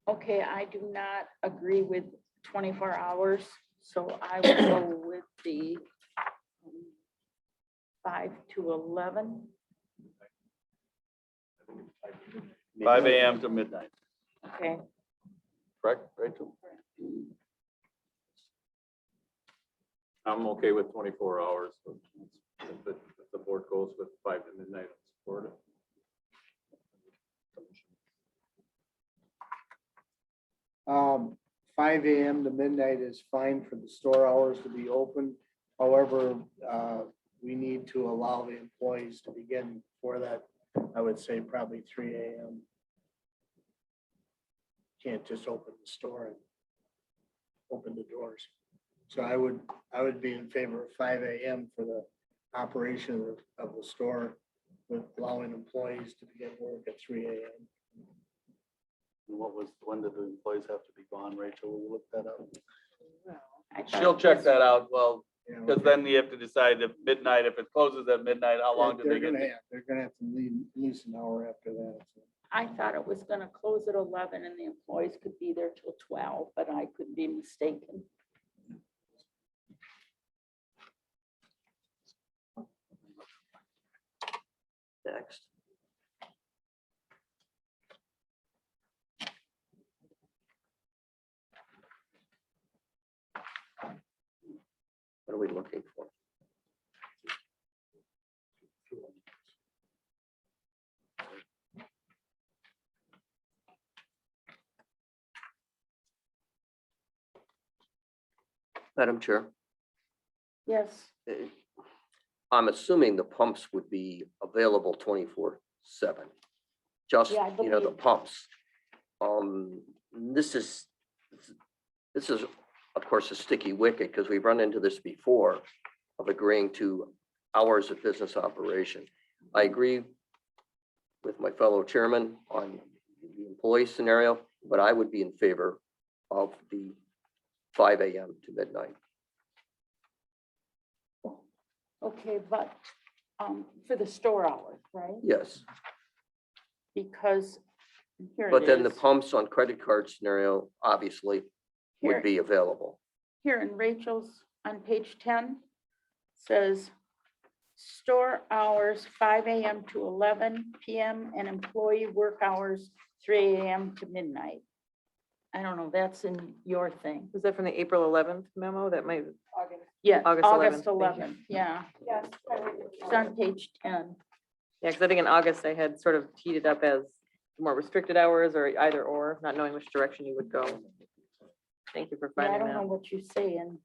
Okay, I do not agree with 24 hours, so I will go with the 5 to 11. 5 a.m. to midnight, Okay, correct, Rachel? I'm okay with 24 hours. But if the board goes with 5 to midnight, I'll support it. 5 a.m. to midnight is fine for the store hours to be open. However, we need to allow the employees to begin before that. I would say probably 3 a.m. Can't just open the store and open the doors. So I would be in favor of 5 a.m. for the operation of the store, with allowing employees to begin work at 3 a.m. When did the employees have to be gone, Rachel? Will you look that up? I thought She'll it check was- that out. Well, You know, because then you have to decide if midnight, if it closes at midnight, how long do they get? They're gonna have to leave at least an hour after that. So. I thought it was gonna close at 11 and the employees could be there till 12, but I could be mistaken. Next. What are we looking for? Madam Chair, Yes, I'm assuming the pumps would be available 24/7. Just, Yeah, I the believe- pumps. This is, of course, a sticky wicket because we've run into this before of agreeing to hours of business operation. I agree with my fellow chairman on the employee scenario, but I would be in favor of the 5 AM to midnight. okay, but for the store hours, right? Yes, Because here but it then the is. pumps on credit card scenario obviously Here- would be available. Here in Rachel's on page 10 says store hours 5 AM to 11 PM and employee work hours 3 AM to midnight. I don't know, that's in your thing. Was that from the April 11th memo? That might, Yeah, August August 11th, thank 11th, you. yeah. It's on page 10. yeah, because I think in August I had sort of teed it up as more restricted hours or either or, not knowing which direction you would go. Thank you for Yeah, I finding don't know that. what you're saying.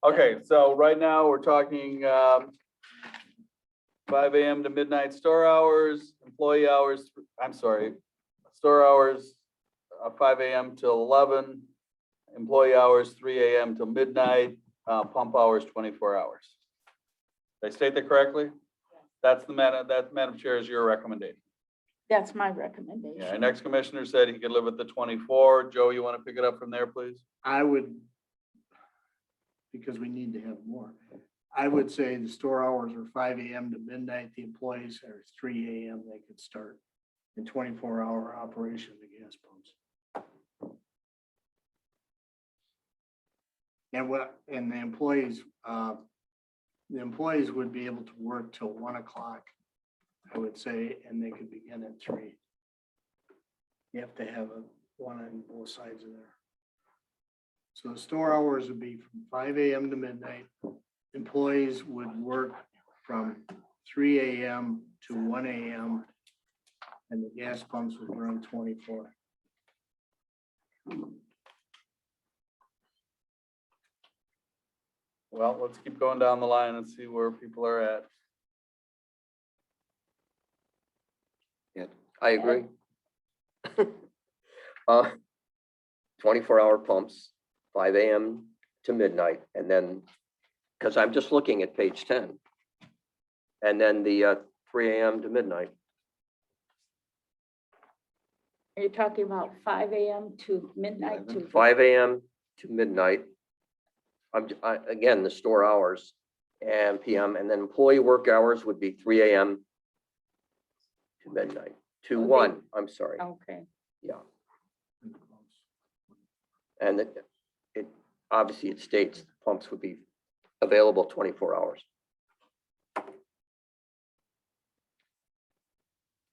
Okay, so right now, we're talking 5 AM to midnight store hours, employee hours, I'm sorry, store hours 5 AM till 11, employee hours 3 AM till midnight, pump hours 24 hours. Did I state that correctly? That's Madam Chair, is your recommendation. That's my Yeah, our recommendation. next commissioner said he could live with the 24. Joe, you want to pick it up from there, please? I would, because we need to have more. I would say the store hours are 5 AM to midnight. The employees are 3 AM. They could start in 24-hour operation of the gas pumps. And the employees would be able to work till 1 o'clock, I would say, and they could begin at 3. You have to have one on both sides of there. So the store hours would be from 5 AM to midnight. Employees would work from 3 AM to 1 AM. And the gas pumps would run 24. Well, let's keep going down the line and see where people are at. I agree. 24-hour pumps, 5 AM to midnight, and then, because I'm just looking at page 10. And then the 3 AM to midnight. Are you talking about 5 AM to midnight to? 5 AM to midnight. Again, the store hours and PM, and then employee work hours would be 3 AM to midnight, to Okay. 1, I'm sorry, Okay, yeah. And it obviously it states pumps would be available 24 hours.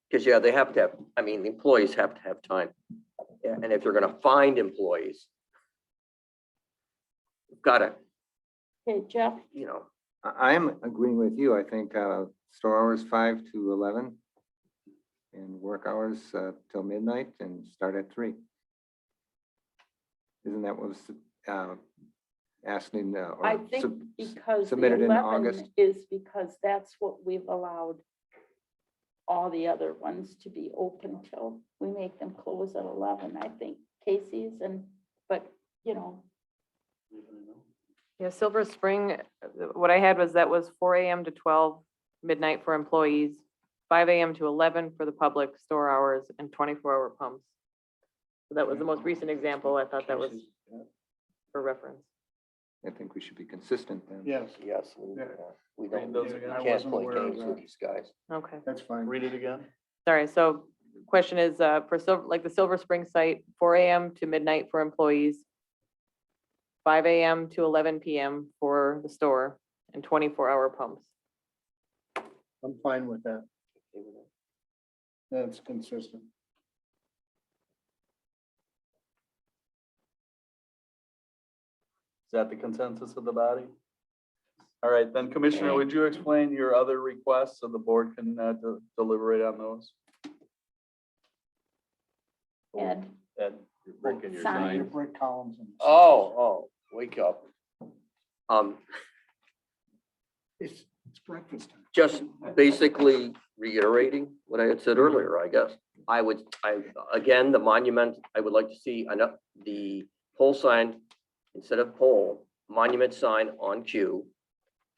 Because, yeah, they have to have, I mean, the employees have to have time. Yeah, and if you're gonna find employees, you've gotta, okay, Jeff, I am agreeing with you. I think store hours 5 to 11 and work hours till midnight and start at 3. Isn't that what was asked in? or I think sub- because the submitted in 11 August? is because that's what we've allowed all the other ones to be open till we make them close at 11, I think, Casey's but, Yeah, Silver Spring, what I had was that was 4 AM to 12 midnight for employees, 5 AM to 11 for the public store hours and 24-hour pumps. So that was the most recent example. I thought that was for reference. I think we should be consistent then. Yes, yes, Yeah. we Read don't, those we again. I can't wasn't play aware of games with that. these guys. Okay. that's fine. Read it again. Sorry, so question is, for Silver, like the Silver Spring site, 4 AM to midnight for employees, 5 AM to 11 PM for the store and 24-hour pumps. I'm fine with that. That's consistent. Is that the consensus of the body? All right, then Commissioner, would you explain your other requests so the board can deliberate on those? Ed, Ed? Your brick and your Sign. sign. Your brick columns. and- Wake up. It's breakfast time. Just basically reiterating what I had said earlier, I guess. Again, the monument, I would like to see the pole sign, instead of pole, monument sign on cue.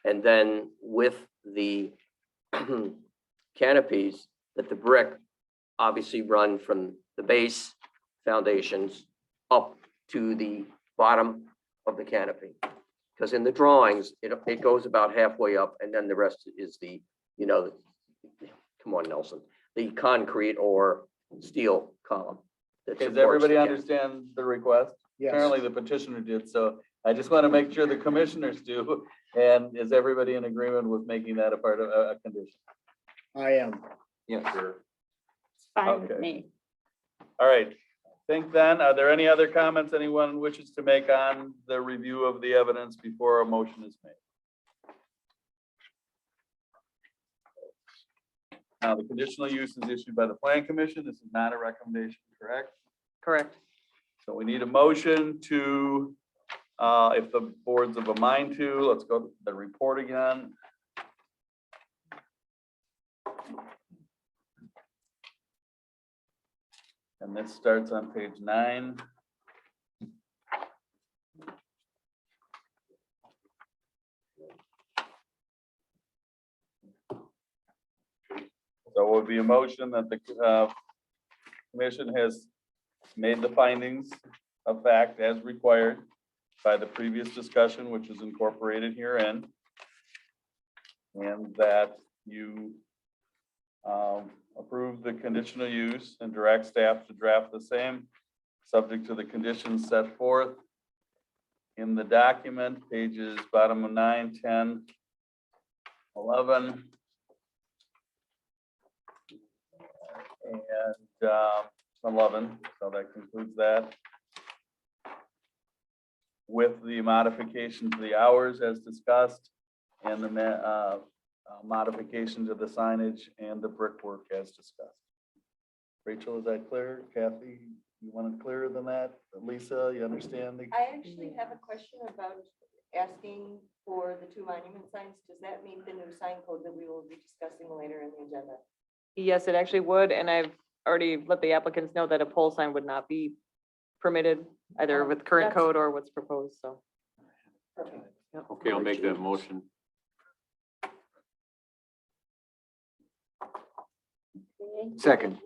And then with the canopies, that the brick obviously run from the base foundations up to the bottom of the canopy. Because in the drawings, it goes about halfway up and then the rest is the, come on, Nelson, the concrete or steel column. that Does supports everybody the canopy. understand the request? Yes. Apparently the petitioner did, so I just want to make sure the commissioners do. And is everybody in agreement with making that a part of a condition? I am. Yes. Sure. it's fine with Okay. me. All right. Think then, are there any other comments anyone wishes to make on the review of the evidence before a motion is made? Now, the conditional use is issued by the plan commission. This is not a recommendation, correct? Correct. So we need a motion to, if the board's of a mind to, let's go to the report again. And this starts on page 9. So it would be a motion that the commission has made the findings of fact as required by the previous discussion, which is incorporated herein. And that you approve the conditional use and direct staff to draft the same, subject to the conditions set forth in the document, pages bottom of 9, 10, 11. And 11, so that concludes that. With the modification to the hours as discussed and the modification to the signage and the brickwork as discussed. Rachel, is that clear? Kathy, you want it clearer than that? Lisa, you understand? I actually have a question about asking for the 2 monument signs. Does that meet the new sign code that we will be discussing later in the agenda? Yes, it actually would, and I've already let the applicants know that a pole sign would not be permitted either with current That's- code or what's proposed, so. Okay, I'll make that motion. Okay, Second.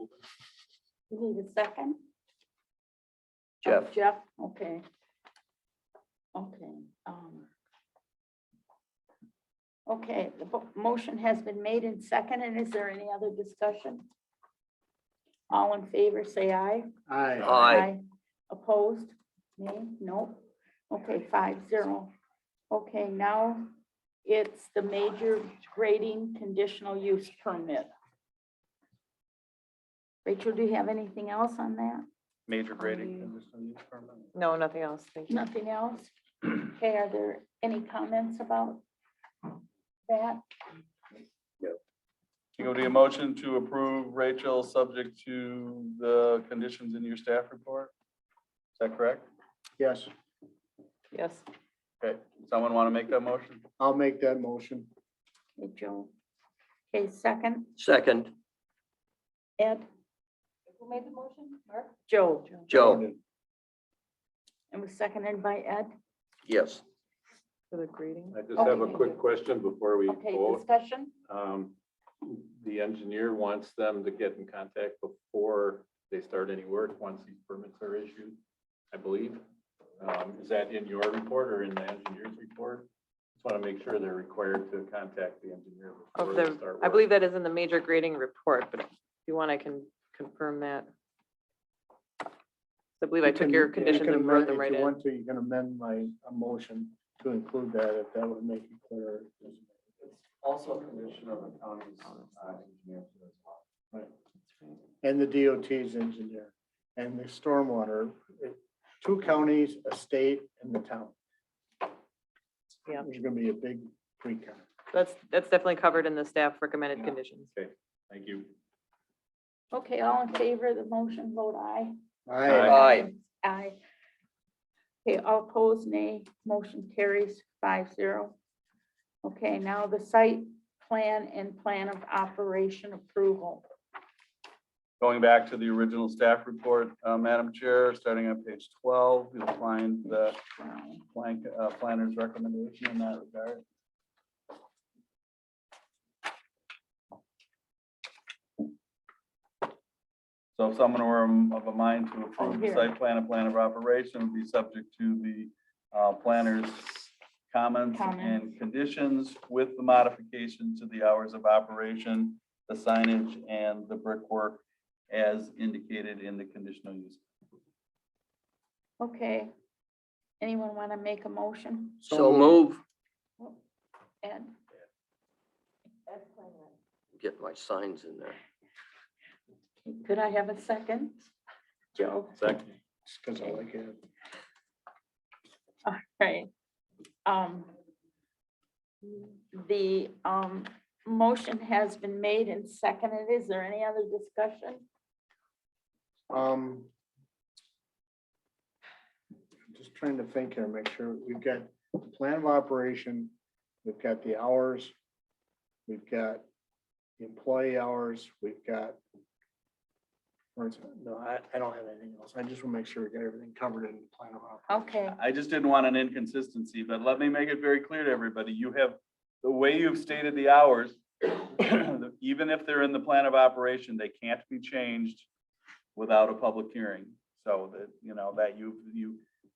you need a second? Jeff. Oh, Jeff, okay. Okay. Okay, the motion has been made and seconded. Is there any other discussion? All in favor, say aye. Aye. Aye. Opposed? Nay? No? Okay, 5-0. Okay, now it's the major grading conditional use permit. Rachel, do you have anything else on that? Major grading conditional use permit. No, nothing else. Thank you. Nothing else? Okay, are there any comments about that? You go to a motion to approve, Rachel, subject to the conditions in your staff report? Is that correct? Yes, Yes. Okay, someone want to make that motion? I'll make that motion. Okay, Joe. Okay, second, Second, Ed, Who made the motion? Mark? Joe, Joe, and was seconded by Ed. yes. For the grading. I just have a Okay. quick question before we Okay, vote. discussion? The engineer wants them to get in contact before they start any work, once these permits are issued, I believe. Is that in your report or in the engineer's report? Just want to make sure they're required to contact the engineer before Of they the, start. I believe that is in the major grading report, but if you want, I can confirm that. I believe I took your conditions and wrote them right If you in. want to, you can amend my motion to include that, if that would make it clearer. Also a condition of the county's engineer as well. Right. And the DOT's engineer, and the stormwater, 2 counties, a state, and the town. Yeah. There's gonna be a big pre-con. That's definitely covered in the staff recommended Yeah. conditions. Thank you. Okay, all in favor of the motion, vote aye. Aye. Aye. Okay, all opposed, nay. Motion carries 5-0. Okay, now the site plan and plan of operation approval. Going back to the original staff report, Madam Chair, starting on page 12, you'll find the planner's recommendation in that regard. So if someone were of a mind to approve the here. site plan and plan of operation, would be subject to the planner's comments and Comments. conditions with the modification to the hours of operation, the signage, and the brickwork as indicated in the conditional use. Okay. Anyone want to make a motion? So move. Ed? Get my signs in there. Could I have a second? Joe? Second. Just because I like it. All right. The motion has been made and seconded. Is there any other discussion? I'm just trying to think here, make sure we've got the plan of operation, we've got the hours, we've got the employee hours, we've got. No, I don't have anything else. I just want to make sure we get everything covered in the plan of operation. Okay, I just didn't want an inconsistency, but let me make it very clear to everybody. You have, the way you've stated the hours, even if they're in the plan of operation, they can't be changed without a public hearing. So that, you know, that you,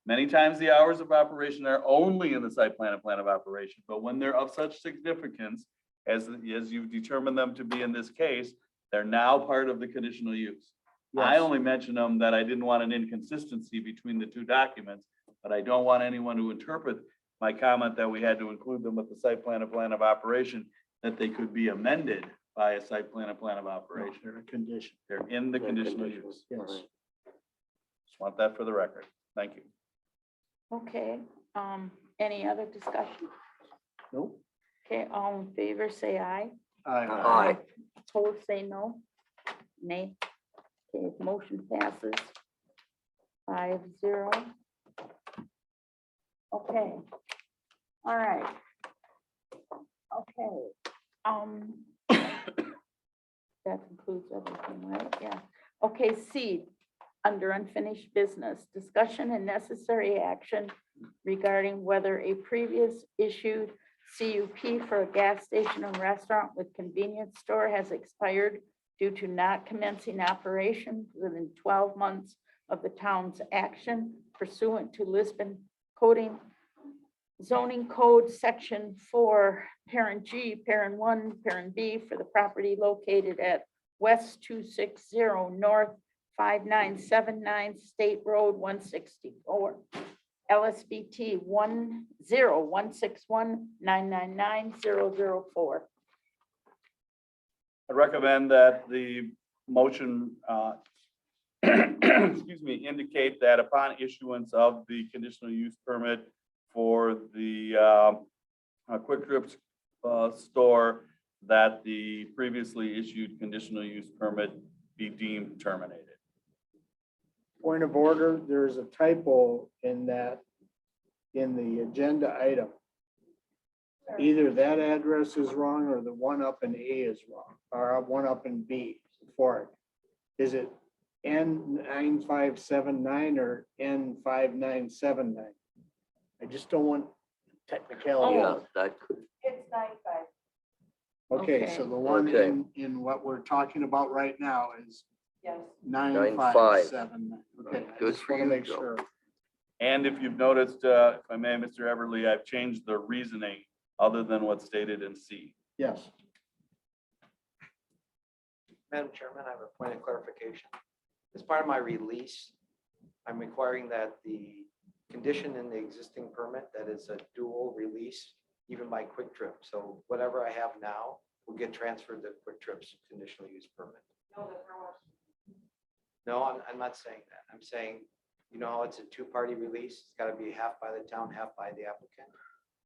many times the hours of operation are only in the site plan and plan of operation, but when they're of such significance as you've determined them to be in this case, they're now part of the conditional use. I Yes. only mentioned them that I didn't want an inconsistency between the 2 documents, but I don't want anyone to interpret my comment that we had to include them with the site plan and plan of operation, that they could be amended by a site plan and plan of operation. They're a condition. They're in the They're conditional conditions. use. Yes. Just want that for the record. Thank you. okay. Any other discussion? Nope. Okay, all in favor, say aye. Aye. Opposed, say no. Nay. Okay, motion passes 5-0. Okay. All right. Okay. That concludes everything, right? Yeah. Okay, C, under unfinished business, discussion and necessary action regarding whether a previous issued CUP for a gas station and restaurant with convenience store has expired due to not commencing operation within 12 months of the town's action pursuant to Lisbon coding zoning code section 4, parent G, parent 1, parent B for the property located at West 260 North 5979 State Road 164. LSBT 10161999004. I recommend that the motion, excuse me, indicate that upon issuance of the conditional use permit for the Quick Trip store, that the previously issued conditional use permit be deemed terminated. Point of order, there's a typo in that, in the agenda item. Either that address is wrong or the one up in A is wrong, or one up in B for it. Is it N9579 or N5979? I just don't want technicality. Yeah, that could, It's 9-5. Okay, Okay. so the one Okay. in what we're talking about right now is Yes. 9579. Okay, I Good just for want to you, make Joe. sure. And if you've noticed, if I may, Mr. Everly, I've changed the reasoning other than what's stated in C. Yes. Madam Chairman, I have a point of clarification. As part of my release, I'm requiring that the condition in the existing permit that is a dual release, even by Quick Trip. So whatever I have now will get transferred to Quick Trip's conditional use permit. No, I'm not saying that. I'm saying, you know, how it's a two-party release. It's got to be half by the town, half by the applicant.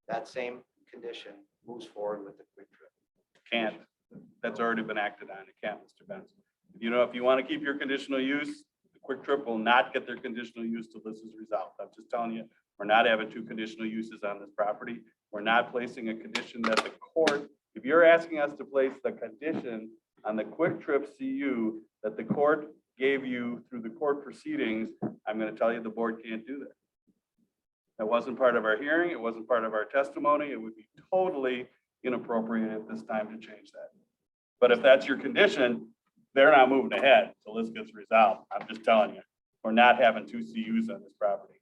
That same condition moves forward with the Quick Trip. Can't. That's already been acted on. It can't, Mr. Benson. You know, if you want to keep your conditional use, the Quick Trip will not get their conditional use till this is resolved. I'm just telling you, we're not having two conditional uses on this property. We're not placing a condition that the court, if you're asking us to place the condition on the Quick Trip CU that the court gave you through the court proceedings, I'm going to tell you the board can't do that. That wasn't part of our hearing. It wasn't part of our testimony. It would be totally inappropriate at this time to change that. But if that's your condition, they're not moving ahead until this gets resolved. I'm just telling you, we're not having two CUs on this property.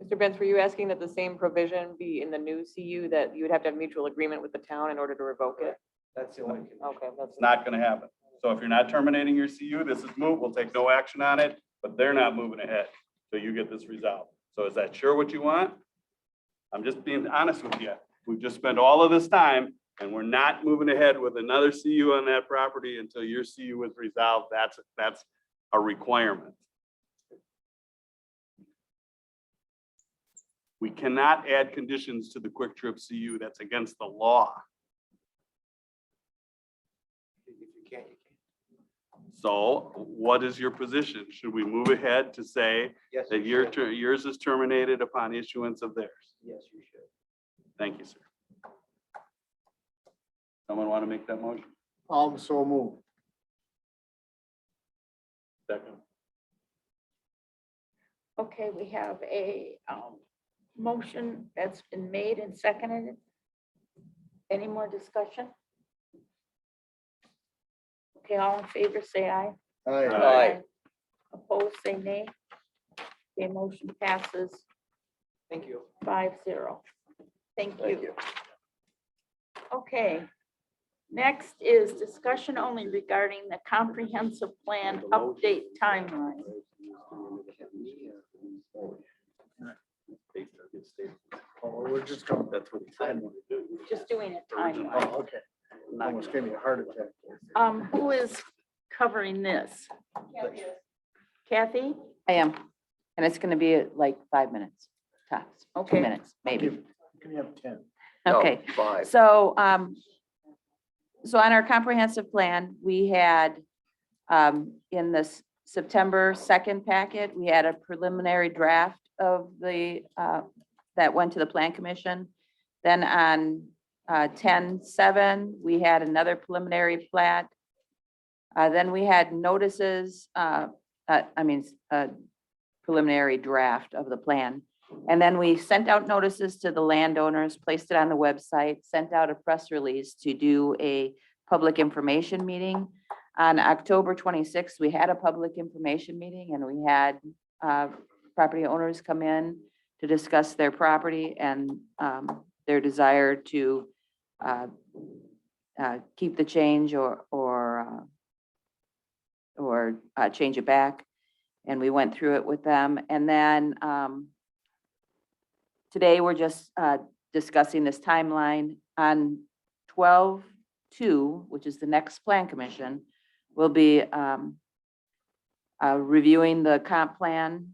Mr. Benz, were you asking that the same provision be in the new CU, that you would have to have mutual agreement with the town in order to revoke it? That's the only condition. Okay, that's It's not going to happen. So if you're not terminating your CU, this is moot. We'll take no action on it, but they're not moving ahead. So you get this resolved. So is that sure what you want? I'm just being honest with you. We've just spent all of this time and we're not moving ahead with another CU on that property until your CU is resolved. That's a requirement. We cannot add conditions to the Quick Trip CU. That's against the law. If you can't, you can't. So what is your position? Should we move ahead to say Yes, that you should. yours is terminated upon issuance of theirs? Yes, you should. Thank you, sir. Someone want to make that motion? So move. Second. Okay, we have a motion that's been made and seconded. Any more discussion? Okay, all in favor, say aye. Aye. Opposed, say nay. Okay, motion passes Thank you. 5-0. Thank you. Okay. Next is discussion only regarding the comprehensive plan update timeline. We're just going, That's what he said. Just doing a timeline. okay. Almost gave me a heart attack. Who is covering this? Kathy? I am. And it's going to be like 5 minutes tops, 2 Okay. minutes, maybe. You can have 10. No, Okay. 5. So, so on our comprehensive plan, we had, in this September 2nd packet, we had a preliminary draft of the, that went to the Plan Commission. Then on 10/7, we had another preliminary plat. Then we had notices, preliminary draft of the plan. And then we sent out notices to the landowners, placed it on the website, sent out a press release to do a public information meeting. On October 26th, we had a public information meeting and we had property owners come in to discuss their property and their desire to keep the change or change it back. And we went through it with them. And then today, we're just discussing this timeline. On 12/2, which is the next Plan Commission, we'll be reviewing the comp plan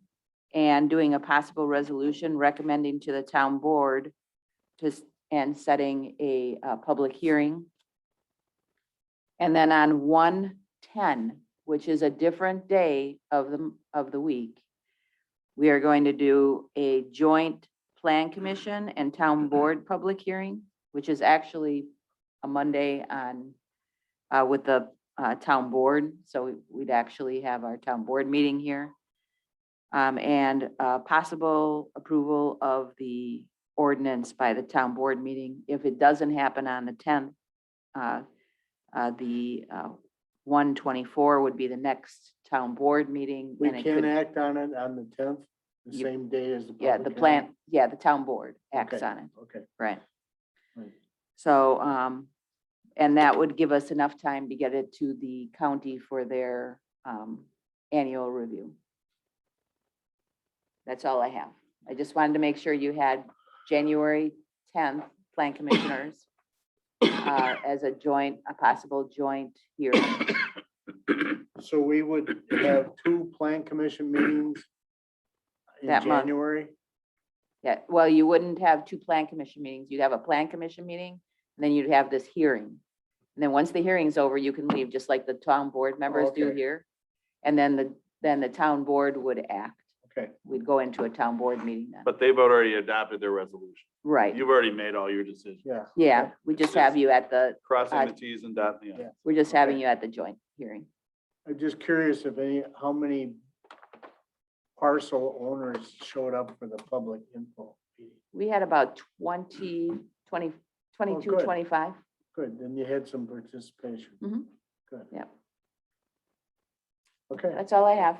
and doing a possible resolution recommending to the town board and setting a public hearing. And then on 1/10, which is a different day of the week, we are going to do a joint Plan Commission and Town Board public hearing, which is actually a Monday on, with the Town Board. So we'd actually have our Town Board meeting here. And possible approval of the ordinance by the Town Board meeting. If it doesn't happen on the 10th, the 1/24 would be the next Town Board meeting. We and it can could- act on it on the 10th, the You- same day as the. Yeah, the public plan, yeah, the Town Board acts Okay. on it, hearing? Okay. right? Right. So, and that would give us enough time to get it to the county for their annual review. That's all I have. I just wanted to make sure you had January 10th, Plan Commissioners as a possible joint hearing. So we would have two plan commission meetings in That month. January? Yeah, well, you wouldn't have two Plan Commission meetings. You'd have a Plan Commission meeting, and then you'd have this hearing. And then once the hearing's over, you can leave, just like the town board members do Okay. here. And then the town board would act. Okay, We'd go into a town board meeting then. But they've already adopted their resolution. Right, You've already made all your decisions. yeah. yeah, we just have you at the, Crossing the Ts and dotting the Is. we're just having you at the joint hearing. I'm just curious how many parcel owners showed up for the public info meeting? We had about 22, good. 25. Good, then you had some participation. Mhm. Good. Yep. Okay. That's all I have.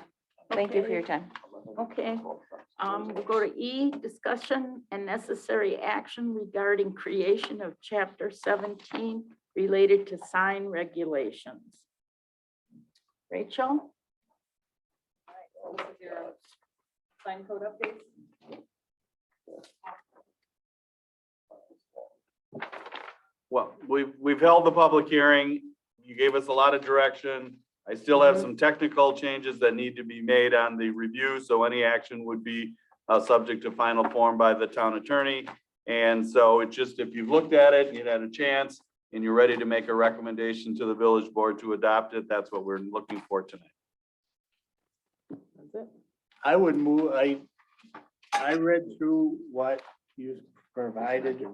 Thank you for Okay. your time. Okay. We'll go to E, discussion and necessary action regarding creation of chapter 17 related to sign regulations. Rachel? Sign code updates? Well, we've held the public hearing. You gave us a lot of direction. I still have some technical changes that need to be made on the review, so any action would be subject to final form by the town attorney. And so it just, if you've looked at it, you've had a chance, and you're ready to make a recommendation to the village board to adopt it, that's what we're looking for tonight. That's it. I would move, I read through what you provided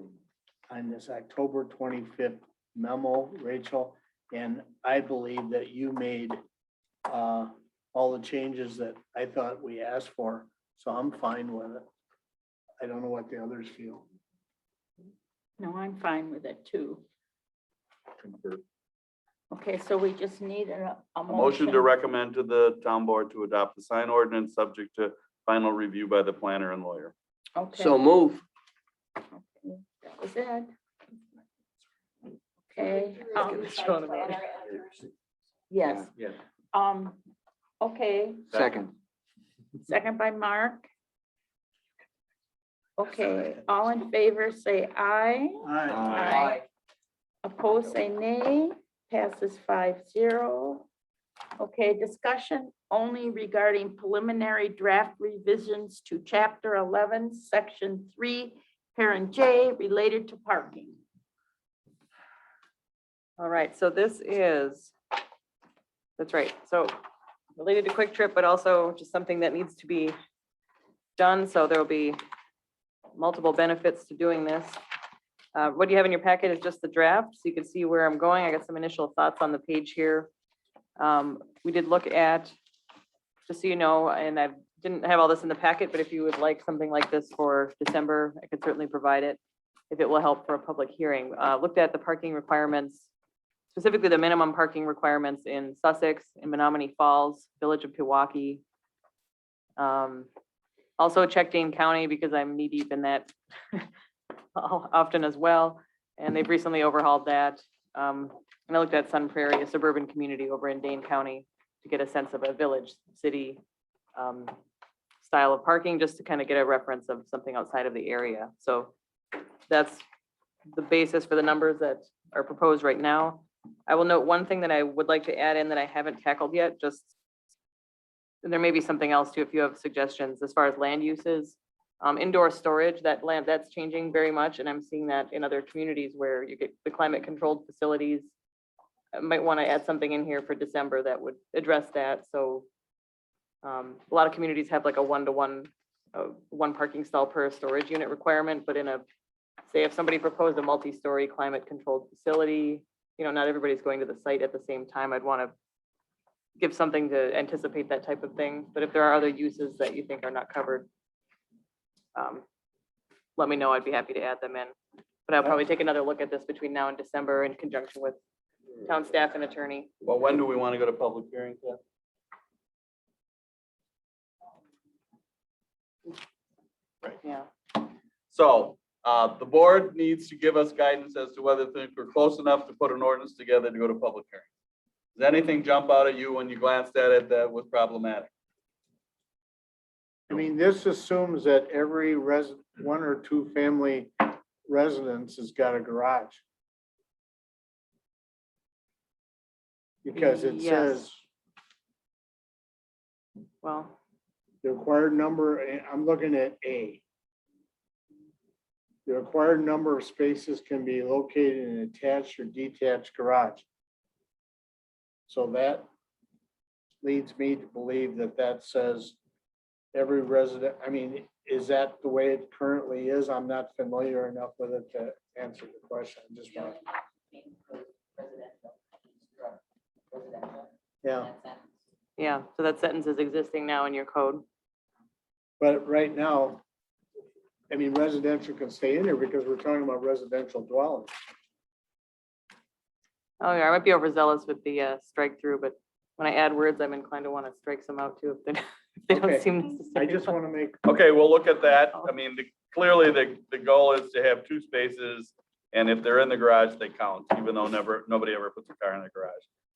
on this October 25th memo, Rachel, and I believe that you made all the changes that I thought we asked for, so I'm fine with it. I don't know what the others feel. No, I'm fine with it too. Okay, so we just need a A motion to motion. recommend to the town board to adopt the sign ordinance, subject to final review by the planner and lawyer. Okay. So move. Okay, that was it. Okay, yes, Yes. okay, Second. second by Mark. Okay, all in favor, say aye. Aye. Opposed, say nay. Passes 5-0. Okay, discussion only regarding preliminary draft revisions to chapter 11, section 3, parent J, related to parking. All right, so this is, that's right, so related to Quick Trip, but also just something that needs to be done, so there'll be multiple benefits to doing this. What you have in your packet is just the draft, so you can see where I'm going. I got some initial thoughts on the page here. We did look at, just so you know, and I didn't have all this in the packet, but if you would like something like this for December, I could certainly provide it if it will help for a public hearing. Looked at the parking requirements, specifically the minimum parking requirements in Sussex, in Menominee Falls, Village of Pewaukee. Also checked Dane County because I'm knee deep in that often as well. And they've recently overhauled that. And I looked at Sun Prairie, a suburban community over in Dane County, to get a sense of a village, city style of parking, just to kind of get a reference of something outside of the area. So that's the basis for the numbers that are proposed right now. I will note one thing that I would like to add in that I haven't tackled yet, just, and there may be something else too, if you have suggestions as far as land uses. Indoor storage, that's changing very much, and I'm seeing that in other communities where you get the climate controlled facilities. I might want to add something in here for December that would address that, so a lot of communities have like a 1-to-1, one parking stall per storage unit requirement, but say if somebody proposed a multi-story climate controlled facility, not everybody's going to the site at the same time. I'd want to give something to anticipate that type of thing. But if there are other uses that you think are not covered, let me know. I'd be happy to add them in. But I'll probably take another look at this between now and December in conjunction with town staff and attorney. Well, when do we want to go to public hearing? Ted? Yeah. So, the board needs to give us guidance as to whether they think we're close enough to put an ordinance together to go to public hearing. Does anything jump out at you when you glanced at it that was problematic? I mean, this assumes that every one or two family residence has got a garage. Because it Yes. says Well, the required number, and I'm looking at A. The required number of spaces can be located in an attached or detached garage. So that leads me to believe that that says every resident, I mean, is that the way it currently is? I'm not familiar enough with it to answer the question. I just want, yeah, yeah, so that sentence is existing now in your code. but right now, I mean, residential can stay in there because we're talking about residential dwellings. Oh, yeah, I might be overzealous with the strike through, but when I add words, I'm inclined to want to strike some out too, if they, if they Okay. don't seem I necessary. just want to make, Okay, we'll look at that. I mean, clearly the goal is to have two spaces. And if they're in the garage, they count, even though nobody ever puts a car in the garage.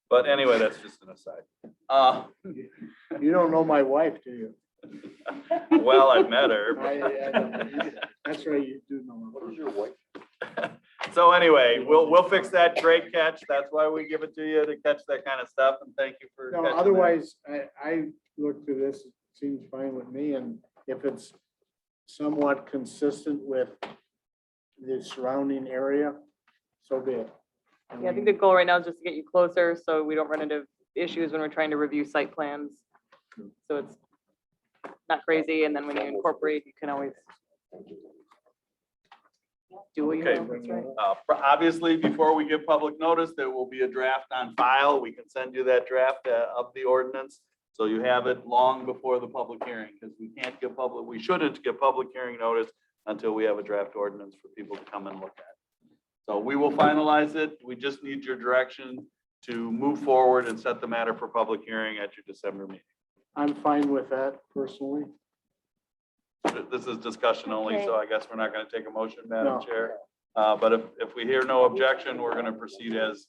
But anyway, that's just an aside. you don't know my wife, do you? Well, I've met her. That's right, you do know. What is your wife? So anyway, we'll fix that. Great catch. That's why we give it to you, to catch that kind of stuff, and thank you for No, catching that. otherwise, I look through this, it seems fine with me, and if it's somewhat consistent with the surrounding area, so be it. Yeah, I think the goal right now is just to get you closer, so we don't run into issues when we're trying to review site plans. So it's not crazy, and then when you incorporate, you can always do what you Okay. want, that's right. Obviously, before we give public notice, there will be a draft on file. We can send you that draft of the ordinance. So you have it long before the public hearing, because we shouldn't give public hearing notice until we have a draft ordinance for people to come and look at. So we will finalize it. We just need your direction to move forward and set the matter for public hearing at your December meeting. I'm fine with that personally. This is discussion only, so I guess we're not going to take a motion, Madam No. Chair. But if we hear no objection, we're going to proceed as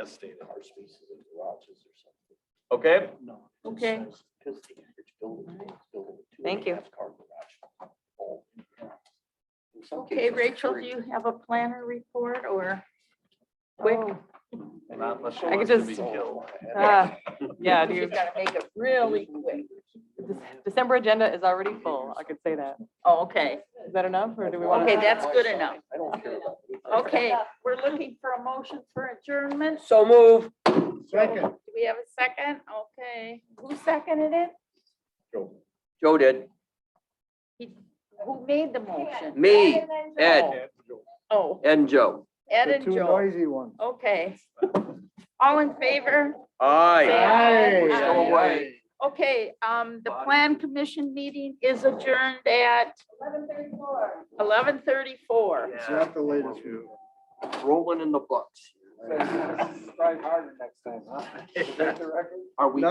stated. Okay? No. Okay. Thank you. Okay, Rachel, do you have a planner report or quick? Oh, Not unless she I could wants to be just- killed. Yeah, do You you, gotta make it really quick. December agenda is already full, I could say that. Oh, okay. Is that enough, or do we want to? Okay, that's good enough. I don't care about it. Okay, we're looking for a motion for adjournment. So move. Second. Do we have a second? Okay. Who seconded it? Joe did. Who made the motion? Me, Ed, Oh, Ed and Joe. Ed The and two Joe. noisy ones. Okay. All in favor? Aye. Aye. Go away. Okay, the plan commission meeting is adjourned at 11:34. It's not the latest. Rolling in the books. Try harder next time, huh? Are we? No.